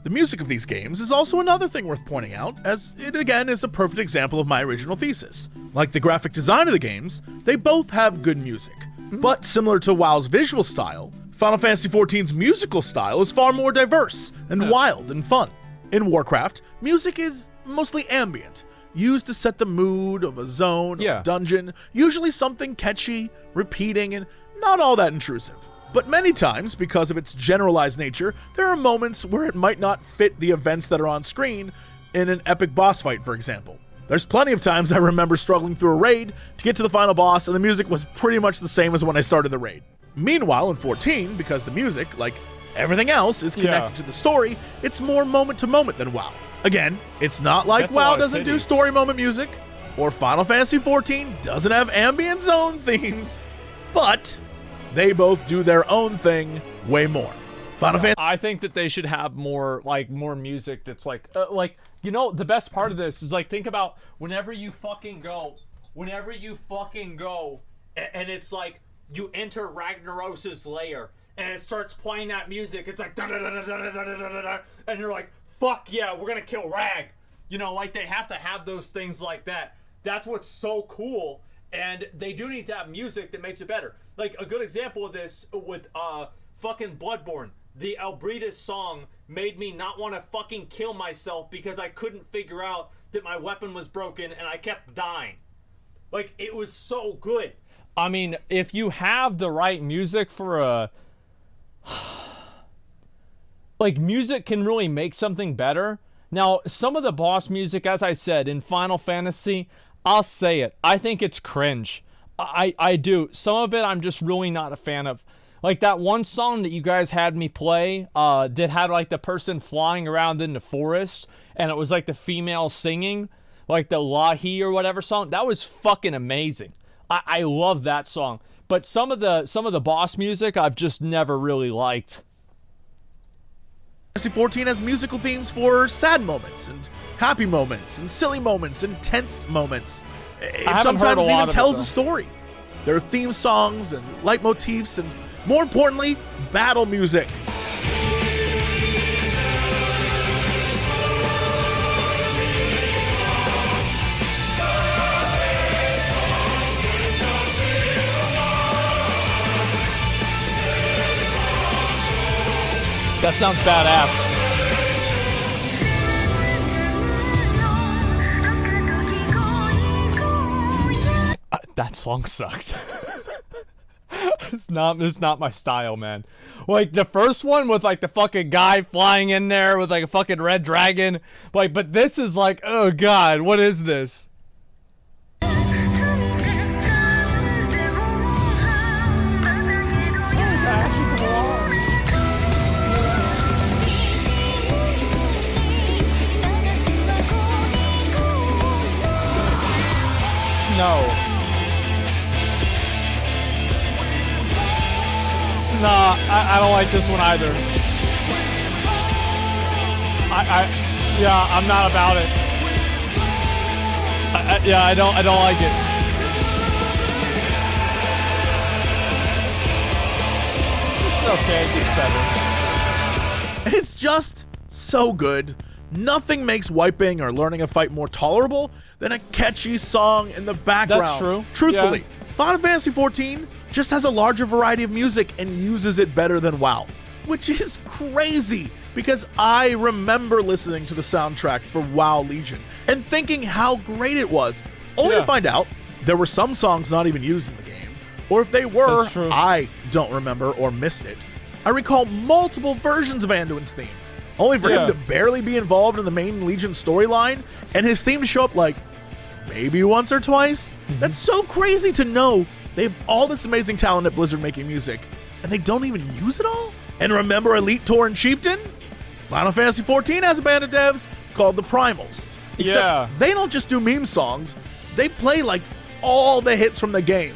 The music of these games is also another thing worth pointing out, as it again is a perfect example of my original thesis. Like the graphic design of the games, they both have good music. But similar to WoW's visual style, Final Fantasy XIV's musical style is far more diverse and wild and fun. In Warcraft, music is mostly ambient, used to set the mood of a zone or dungeon, usually something catchy, repeating, and not all that intrusive. But many times, because of its generalized nature, there are moments where it might not fit the events that are on screen in an epic boss fight, for example. There's plenty of times I remember struggling through a raid to get to the final boss and the music was pretty much the same as when I started the raid. Meanwhile, in 14, because the music, like everything else, is connected to the story, it's more moment to moment than WoW. Again, it's not like WoW doesn't do story moment music, or Final Fantasy XIV doesn't have ambient zone themes, but they both do their own thing way more. Final Fantasy. I think that they should have more music that's like you know, the best part of this is like, think about whenever you fucking go and it's like you enter Ragnaros's lair and it starts playing that music. It's like da da da da da da da da, and you're like, fuck yeah, we're gonna kill Rag. You know, like they have to have those things like that. That's what's so cool. And they do need to have music that makes it better. Like, a good example of this with fucking Bloodborne. The Albrita's song made me not want to fucking kill myself because I couldn't figure out that my weapon was broken and I kept dying. Like, it was so good. I mean, if you have the right music for a... like, music can really make something better. Now, some of the boss music, as I said, in Final Fantasy... I'll say it. I think it's cringe. I do. Some of it I'm just really not a fan of. Like that one song that you guys had me play that had like the person flying around in the forest and it was like the female singing, like the Lahi or whatever song. That was fucking amazing. I love that song. But some of the boss music I've just never really liked. Fantasy XIV has musical themes for sad moments and happy moments and silly moments and tense moments. It sometimes even tells a story. There are theme songs and leitmotifs and, more importantly, battle music. That sounds badass. That song sucks. It's not my style, man. Like the first one with like the fucking guy flying in there with like a fucking red dragon. Like, but this is like, oh god, what is this? No. Nah, I don't like this one either. Yeah, I'm not about it. I don't like it. It's okay, it gets better. It's just so good. Nothing makes wiping or learning a fight more tolerable than a catchy song in the background. That's true. Truthfully, Final Fantasy XIV just has a larger variety of music and uses it better than WoW, which is crazy because I remember listening to the soundtrack for WoW Legion and thinking how great it was, only to find out there were some songs not even used in the game, or if they were, I don't remember or missed it. I recall multiple versions of Anduin's theme, only for him to barely be involved in the main Legion storyline, and his theme to show up like maybe once or twice. That's so crazy to know they have all this amazing talent at Blizzard making music, and they don't even use it all? And remember Elite Tauren Chieftain? Final Fantasy XIV has a band of devs called the Primals. Except they don't just do meme songs, they play like all the hits from the game,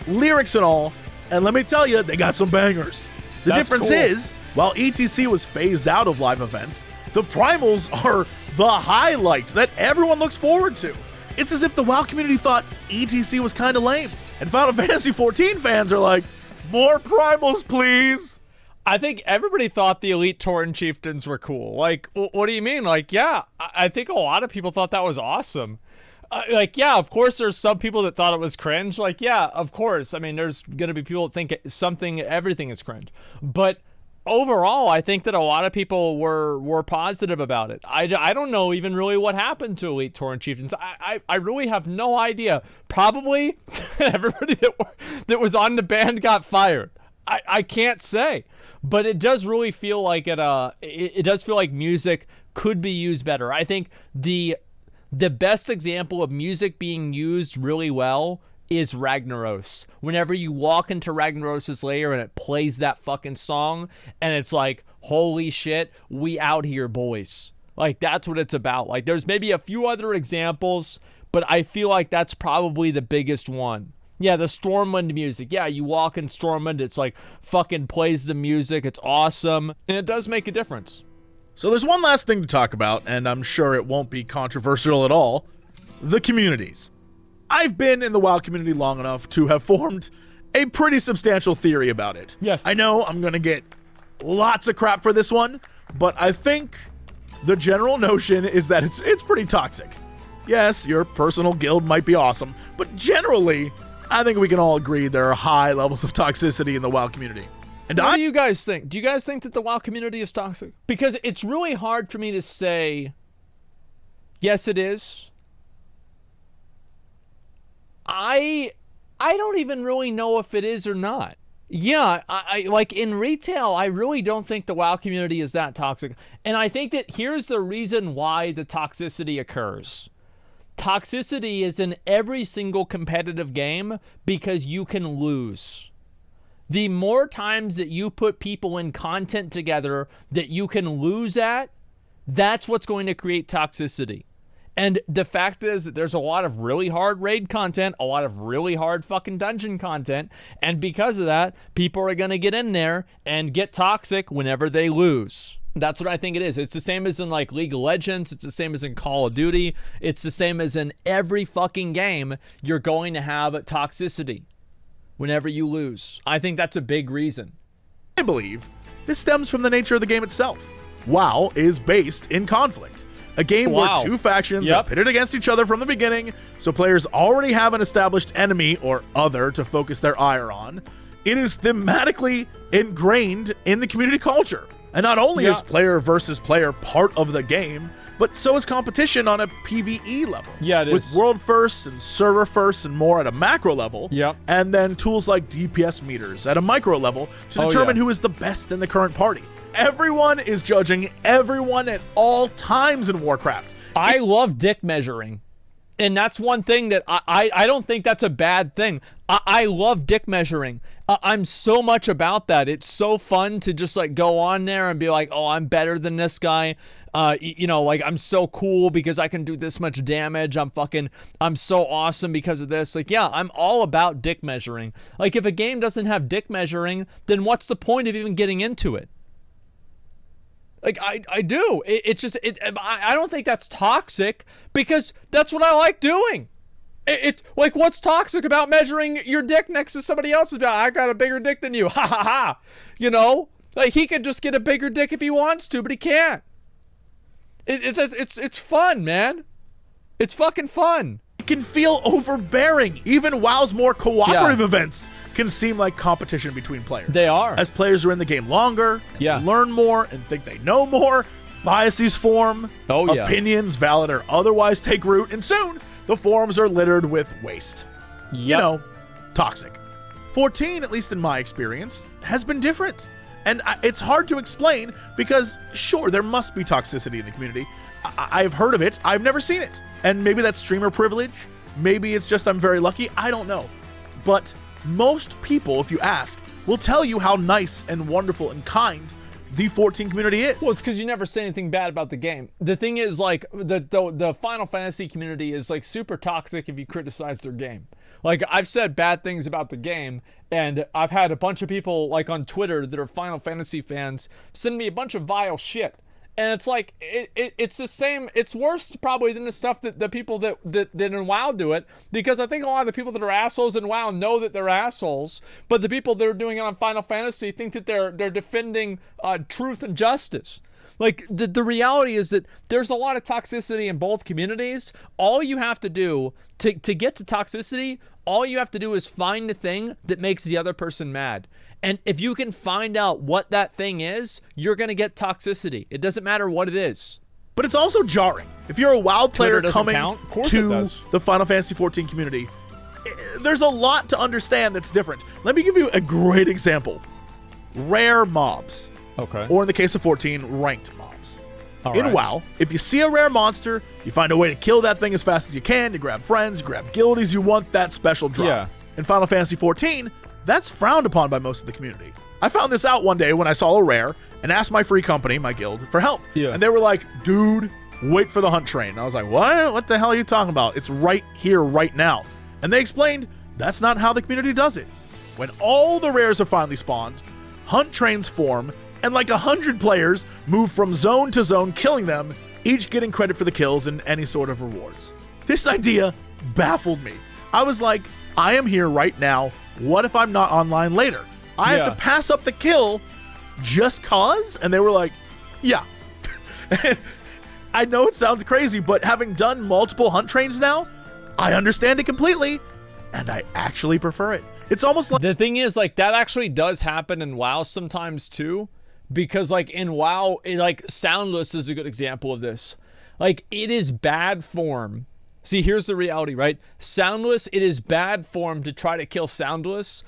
lyrics and all, and let me tell you, they got some bangers. The difference is, while ETC was phased out of live events, the Primals are the highlight that everyone looks forward to. It's as if the WoW community thought ETC was kind of lame, and Final Fantasy XIV fans are like, more Primals, please. I think everybody thought the Elite Tauren Chieftains were cool. Like, what do you mean? Like, yeah, I think a lot of people thought that was awesome. Like, yeah, of course there's some people that thought it was cringe. Like, yeah, of course. I mean, there's going to be people that think everything is cringe. But overall, I think that a lot of people were positive about it. I don't know even really what happened to Elite Tauren Chieftains. I really have no idea. Probably everybody that was on the band got fired. I can't say. But it does really feel like it does feel like music could be used better. I think the best example of music being used really well is Ragnaros. Whenever you walk into Ragnaros' lair and it plays that fucking song, and it's like, holy shit, we out here, boys. Like, that's what it's about. Like, there's maybe a few other examples, but I feel like that's probably the biggest one. Yeah, the Stormwind music. Yeah, you walk in Stormwind, it's like fucking plays the music. It's awesome, and it does make a difference. So there's one last thing to talk about, and I'm sure it won't be controversial at all. The communities. I've been in the WoW community long enough to have formed a pretty substantial theory about it. Yes. I know I'm going to get lots of crap for this one, but I think the general notion is that it's pretty toxic. Yes, your personal guild might be awesome, but generally, I think we can all agree there are high levels of toxicity in the WoW community. And what do you guys think? Do you guys think that the WoW community is toxic? Because it's really hard for me to say, yes, it is. I don't even really know if it is or not. Yeah, I like in retail, I really don't think the WoW community is that toxic. And I think that here's the reason why the toxicity occurs. Toxicity is in every single competitive game because you can lose. The more times that you put people in content together that you can lose at, that's what's going to create toxicity. And the fact is that there's a lot of really hard raid content, a lot of really hard fucking dungeon content, and because of that, people are going to get in there and get toxic whenever they lose. That's what I think it is. It's the same as in like League of Legends. It's the same as in Call of Duty. It's the same as in every fucking game. You're going to have toxicity whenever you lose. I think that's a big reason. I believe this stems from the nature of the game itself. WoW is based in conflict. A game where two factions are pitted against each other from the beginning, so players already have an established enemy or other to focus their ire on. It is thematically ingrained in the community culture. And not only is player versus player part of the game, but so is competition on a PvE level. Yeah, it is. With world firsts and server firsts and more at a macro level. Yep. And then tools like DPS meters at a micro level to determine who is the best in the current party. Everyone is judging everyone at all times in Warcraft. I love dick measuring. And that's one thing that I don't think that's a bad thing. I love dick measuring. I'm so much about that. It's so fun to just like go on there and be like, oh, I'm better than this guy. You know, like I'm so cool because I can do this much damage. I'm so awesome because of this. Like, yeah, I'm all about dick measuring. Like if a game doesn't have dick measuring, then what's the point of even getting into it? Like, I do. I don't think that's toxic because that's what I like doing. It's like, what's toxic about measuring your dick next to somebody else's? I got a bigger dick than you. Ha ha ha. You know? Like, he could just get a bigger dick if he wants to, but he can't. It's fun, man. It's fucking fun. It can feel overbearing. Even WoW's more cooperative events can seem like competition between players. They are. As players are in the game longer, and learn more, and think they know more, biases form, opinions, valid or otherwise, take root, and soon the forums are littered with waste. You know, toxic. 14, at least in my experience, has been different. And it's hard to explain because, sure, there must be toxicity in the community. I've heard of it. I've never seen it. And maybe that's streamer privilege. Maybe it's just I'm very lucky. I don't know. But most people, if you ask, will tell you how nice and wonderful and kind the 14 community is. Well, it's because you never say anything bad about the game. The thing is, like, the Final Fantasy community is, like, super toxic if you criticize their game. Like, I've said bad things about the game, and I've had a bunch of people, like, on Twitter that are Final Fantasy fans send me a bunch of vile shit. And it's like, it's the same, it's worse probably than the stuff that the people that in WoW do it, because I think a lot of the people that are assholes in WoW know that they're assholes, but the people that are doing it on Final Fantasy think that they're defending truth and justice. Like, the reality is that there's a lot of toxicity in both communities. All you have to do to get to toxicity, all you have to do is find the thing that makes the other person mad. And if you can find out what that thing is, you're going to get toxicity. It doesn't matter what it is. But it's also jarring. If you're a WoW player coming to the Final Fantasy XIV community, there's a lot to understand that's different. Let me give you a great example. Rare mobs. Okay. Or in the case of 14, ranked mobs. In WoW, if you see a rare monster, you find a way to kill that thing as fast as you can. You grab friends, you grab guildies, you want that special drop. Yeah. In Final Fantasy XIV, that's frowned upon by most of the community. I found this out one day when I saw a rare and asked my free company, my guild, for help. Yeah. And they were like, dude, wait for the hunt train. And I was like, what? What the hell are you talking about? It's right here, right now. And they explained that's not how the community does it. When all the rares are finally spawned, hunt trains form, and like 100 players move from zone to zone, killing them, each getting credit for the kills and any sort of rewards. This idea baffled me. I was like, I am here right now. What if I'm not online later? I have to pass up the kill just cause? And they were like, yeah. I know it sounds crazy, but having done multiple hunt trains now, I understand it completely, and I actually prefer it. It's almost like... The thing is, like, that actually does happen in WoW sometimes, too. Because, like, in WoW, like, Soundless is a good example of this. Like, it is bad form. See, here's the reality, right? Soundless, it is bad form to try to kill Soundless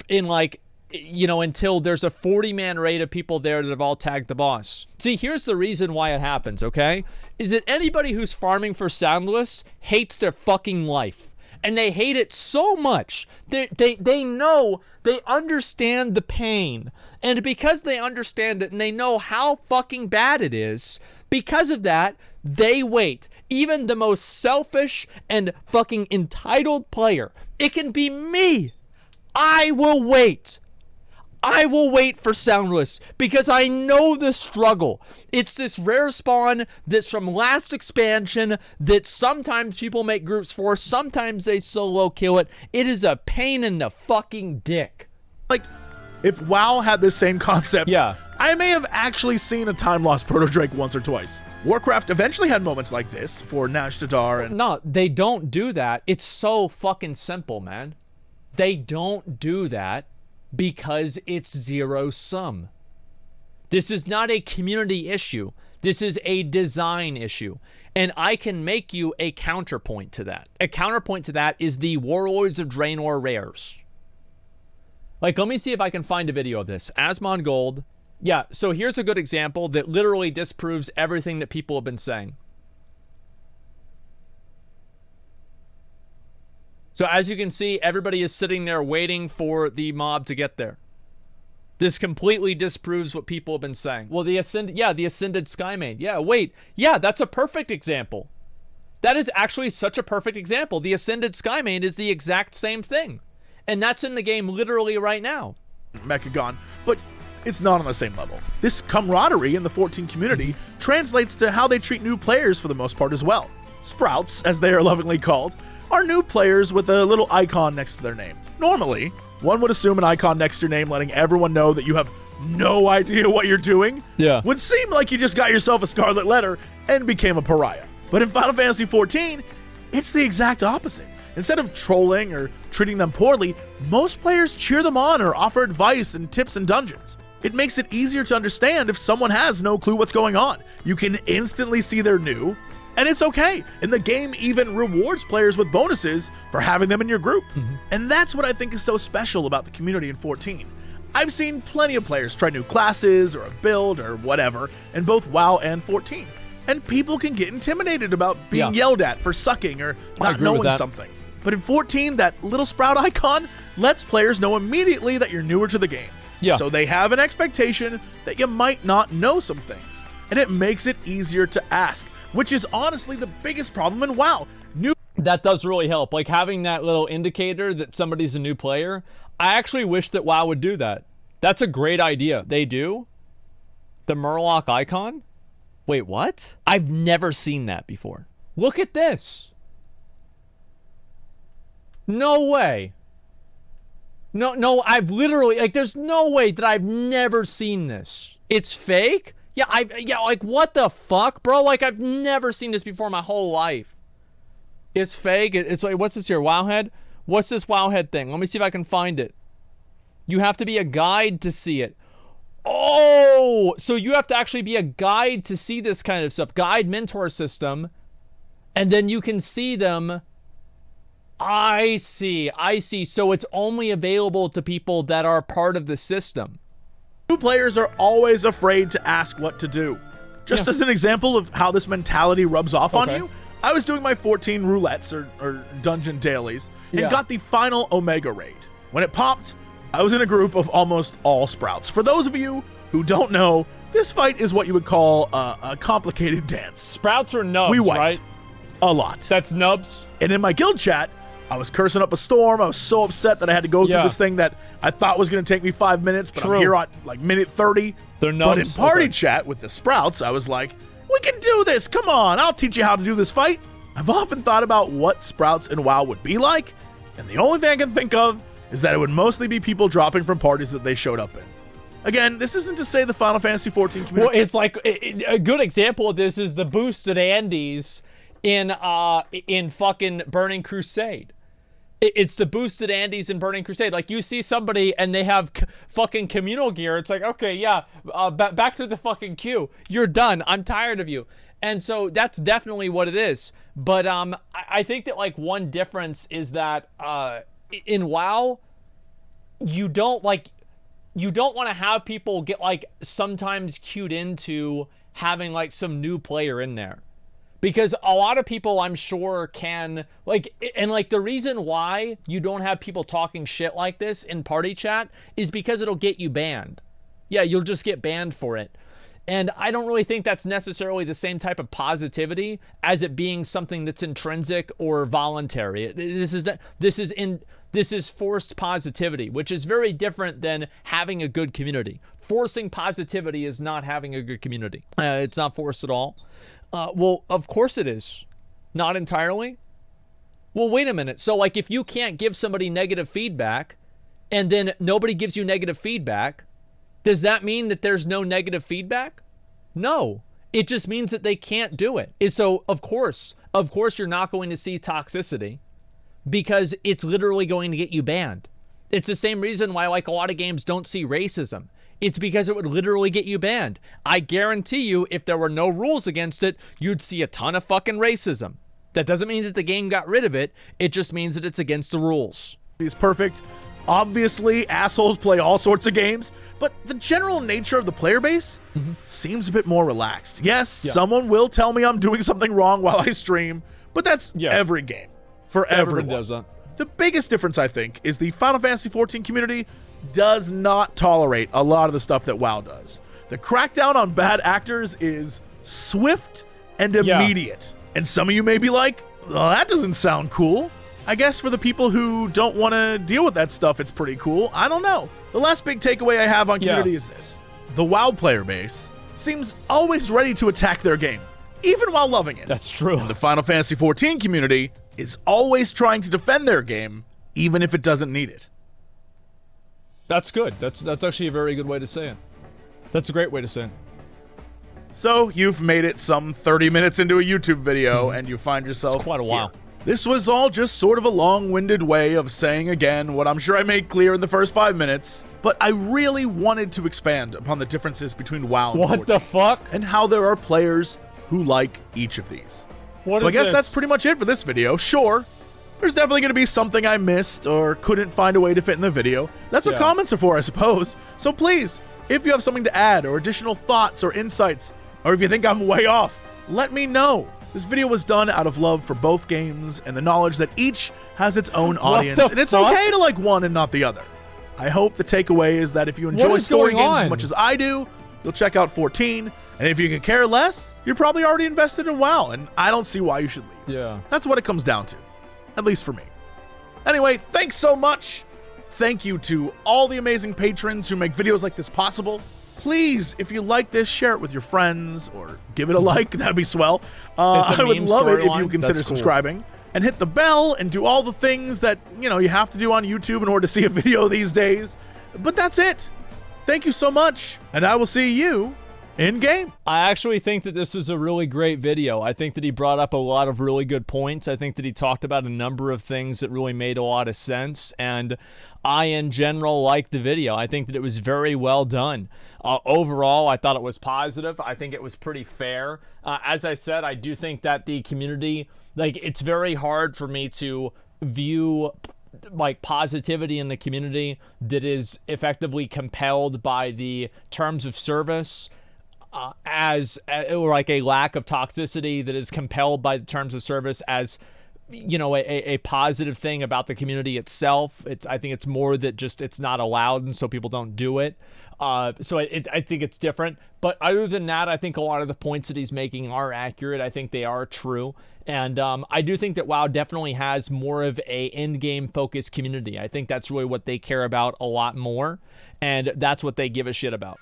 in, like, you know, until there's a 40-man raid of people there that have all tagged the boss. See, here's the reason why it happens, okay? Is that anybody who's farming for Soundless hates their fucking life. And they hate it so much. They know, they understand the pain. And because they understand it and they know how fucking bad it is, because of that, they wait. Even the most selfish and fucking entitled player, it can be me. I will wait. I will wait for Soundless because I know the struggle. It's this rare spawn that's from last expansion that sometimes people make groups for, sometimes they solo kill it. It is a pain in the fucking dick. Like, if WoW had this same concept, I may have actually seen a time lost Proto Drake once or twice. Warcraft eventually had moments like this for Nash Tadar and... No, they don't do that. It's so fucking simple, man. They don't do that because it's zero sum. This is not a community issue. This is a design issue. And I can make you a counterpoint to that. A counterpoint to that is the Warlords of Draenor rares. Like, let me see if I can find a video of this. Asmongold. Yeah, so here's a good example that literally disproves everything that people have been saying. So as you can see, everybody is sitting there waiting for the mob to get there. This completely disproves what people have been saying. Well, the Ascended Skymane. Yeah, wait. Yeah, that's a perfect example. That is actually such a perfect example. The Ascended Skymane is the exact same thing. And that's in the game literally right now. Mechagon, but it's not on the same level. This camaraderie in the 14 community translates to how they treat new players for the most part as well. Sprouts, as they are lovingly called, are new players with a little icon next to their name. Normally, one would assume an icon next to your name letting everyone know that you have no idea what you're doing would seem like you just got yourself a scarlet letter and became a pariah. But in Final Fantasy XIV, It's the exact opposite. Instead of trolling or treating them poorly, most players cheer them on or offer advice and tips in dungeons. It makes it easier to understand if someone has no clue what's going on. You can instantly see they're new, and it's okay. And the game even rewards players with bonuses for having them in your group. And that's what I think is so special about the community in 14. I've seen plenty of players try new classes or a build or whatever in both WoW and 14. And people can get intimidated about being yelled at for sucking or not knowing something. But in 14, that little sprout icon lets players know immediately that you're newer to the game. So they have an expectation that you might not know some things. And it makes it easier to ask, which is honestly the biggest problem in WoW. That does really help. Like having that little indicator that somebody's a new player. I actually wish that WoW would do that. That's a great idea. They do? The Murloc icon? Wait, what? I've never seen that before. Look at this. No way. No, I've literally, like, there's no way that I've never seen this. It's fake? Yeah, like, what the fuck, bro? Like, I've never seen this before in my whole life. It's fake. It's like, what's this here? Wowhead? What's this Wowhead thing? Let me see if I can find it. You have to be a guide to see it. Oh, so you have to actually be a guide to see this kind of stuff. Guide mentor system. And then you can see them. I see. So it's only available to people that are part of the system. New players are always afraid to ask what to do. Just as an example of how this mentality rubs off on you, I was doing my 14 roulettes or dungeon dailies and got the final Omega raid. When it popped, I was in a group of almost all sprouts. For those of you who don't know, this fight is what you would call a complicated dance. Sprouts are nubs, we wiped right? A lot. That's nubs. And in my guild chat, I was cursing up a storm. I was so upset that I had to go through this thing that I thought was going to take me 5 minutes, but I'm here at like minute 30. They're nubs. But in party chat with the sprouts, I was like, we can do this. Come on, I'll teach you how to do this fight. I've often thought about what sprouts in WoW would be like, and the only thing I can think of is that it would mostly be people dropping from parties that they showed up in. Again, this isn't to say the Final Fantasy XIV community... Well, it's like, a good example of this is the boosted Andes in fucking Burning Crusade. It's the boosted Andes in Burning Crusade. Like, you see somebody and they have fucking communal gear. It's like, okay, back to the fucking queue. You're done. I'm tired of you. And so that's definitely what it is. But I think that, like, one difference is that in WoW, you don't want to have people get, like, sometimes cued into having, like, some new player in there. Because a lot of people, I'm sure, can, like, and, like, the reason why you don't have people talking shit like this in party chat is because it'll get you banned. Yeah, you'll just get banned for it. And I don't really think that's necessarily the same type of positivity as it being something that's intrinsic or voluntary. This is forced positivity, which is very different than having a good community. Forcing positivity is not having a good community. It's not forced at all. Well, of course it is. Not entirely. Well, wait a minute. So, like, if you can't give somebody negative feedback and then nobody gives you negative feedback, does that mean that there's no negative feedback? No. It just means that they can't do it. So, of course, you're not going to see toxicity because it's literally going to get you banned. It's the same reason why, like, a lot of games don't see racism. It's because it would literally get you banned. I guarantee you, if there were no rules against it, you'd see a ton of fucking racism. That doesn't mean that the game got rid of it. It just means that it's against the rules. It's perfect. Obviously, assholes play all sorts of games, but the general nature of the player base seems a bit more relaxed. Yes, someone will tell me I'm doing something wrong while I stream, but that's every game. For everyone. Does that. The biggest difference, I think, is the Final Fantasy XIV community does not tolerate a lot of the stuff that WoW does. The crackdown on bad actors is swift and immediate. And some of you may be like, well, that doesn't sound cool. I guess for the people who don't want to deal with that stuff, it's pretty cool. I don't know. The last big takeaway I have on community is this. The WoW player base seems always ready to attack their game, even while loving it. That's true. And the Final Fantasy XIV community is always trying to defend their game, even if it doesn't need it. That's good. That's actually a very good way to say it. That's a great way to say it. So you've made it some 30 minutes into a YouTube video, and you find yourself quite a while. This was all just sort of a long-winded way of saying again what I'm sure I made clear in the first 5 minutes, but I really wanted to expand upon the differences between WoW and What the 4G, fuck? and how there are players who like each of these. So I guess that's pretty much it for this video. Sure, there's definitely going to be something I missed or couldn't find a way to fit in the video. That's what comments are for, I suppose. So please, if you have something to add or additional thoughts or insights, or if you think I'm way off, let me know. This video was done out of love for both games and the knowledge that each has its own audience, and it's okay to like one and not the other. I hope the takeaway is that if you enjoy story games as much as I do, you'll check out 14, and if you could care less, you're probably already invested in WoW, and I don't see why you should leave. Yeah. That's what it comes down to, at least for me. Anyway, thanks so much. Thank you to all the amazing patrons who make videos like this possible. Please, if you like this, share it with your friends or give it a like. That'd be swell. I would love it if you consider subscribing and hit the bell and do all the things that, you have to do on YouTube in order to see a video these days. But that's it. Thank you so much, and I will see you in game. I actually think that this was a really great video. I think that he brought up a lot of really good points. I think that he talked about a number of things that really made a lot of sense, and I, in general, liked the video. I think that it was very well done. Overall, I thought it was positive. I think it was pretty fair. As I said, I do think that the community, it's very hard for me to view positivity in the community that is effectively compelled by the terms of service as a lack of toxicity that is compelled by the terms of service as a positive thing about the community itself. I think it's more that just it's not allowed, and so people don't do it. So I think it's different. But other than that, I think a lot of the points that he's making are accurate. I think they are true. And I do think that WoW definitely has more of a end-game focused community. I think that's really what they care about a lot more, and that's what they give a shit about.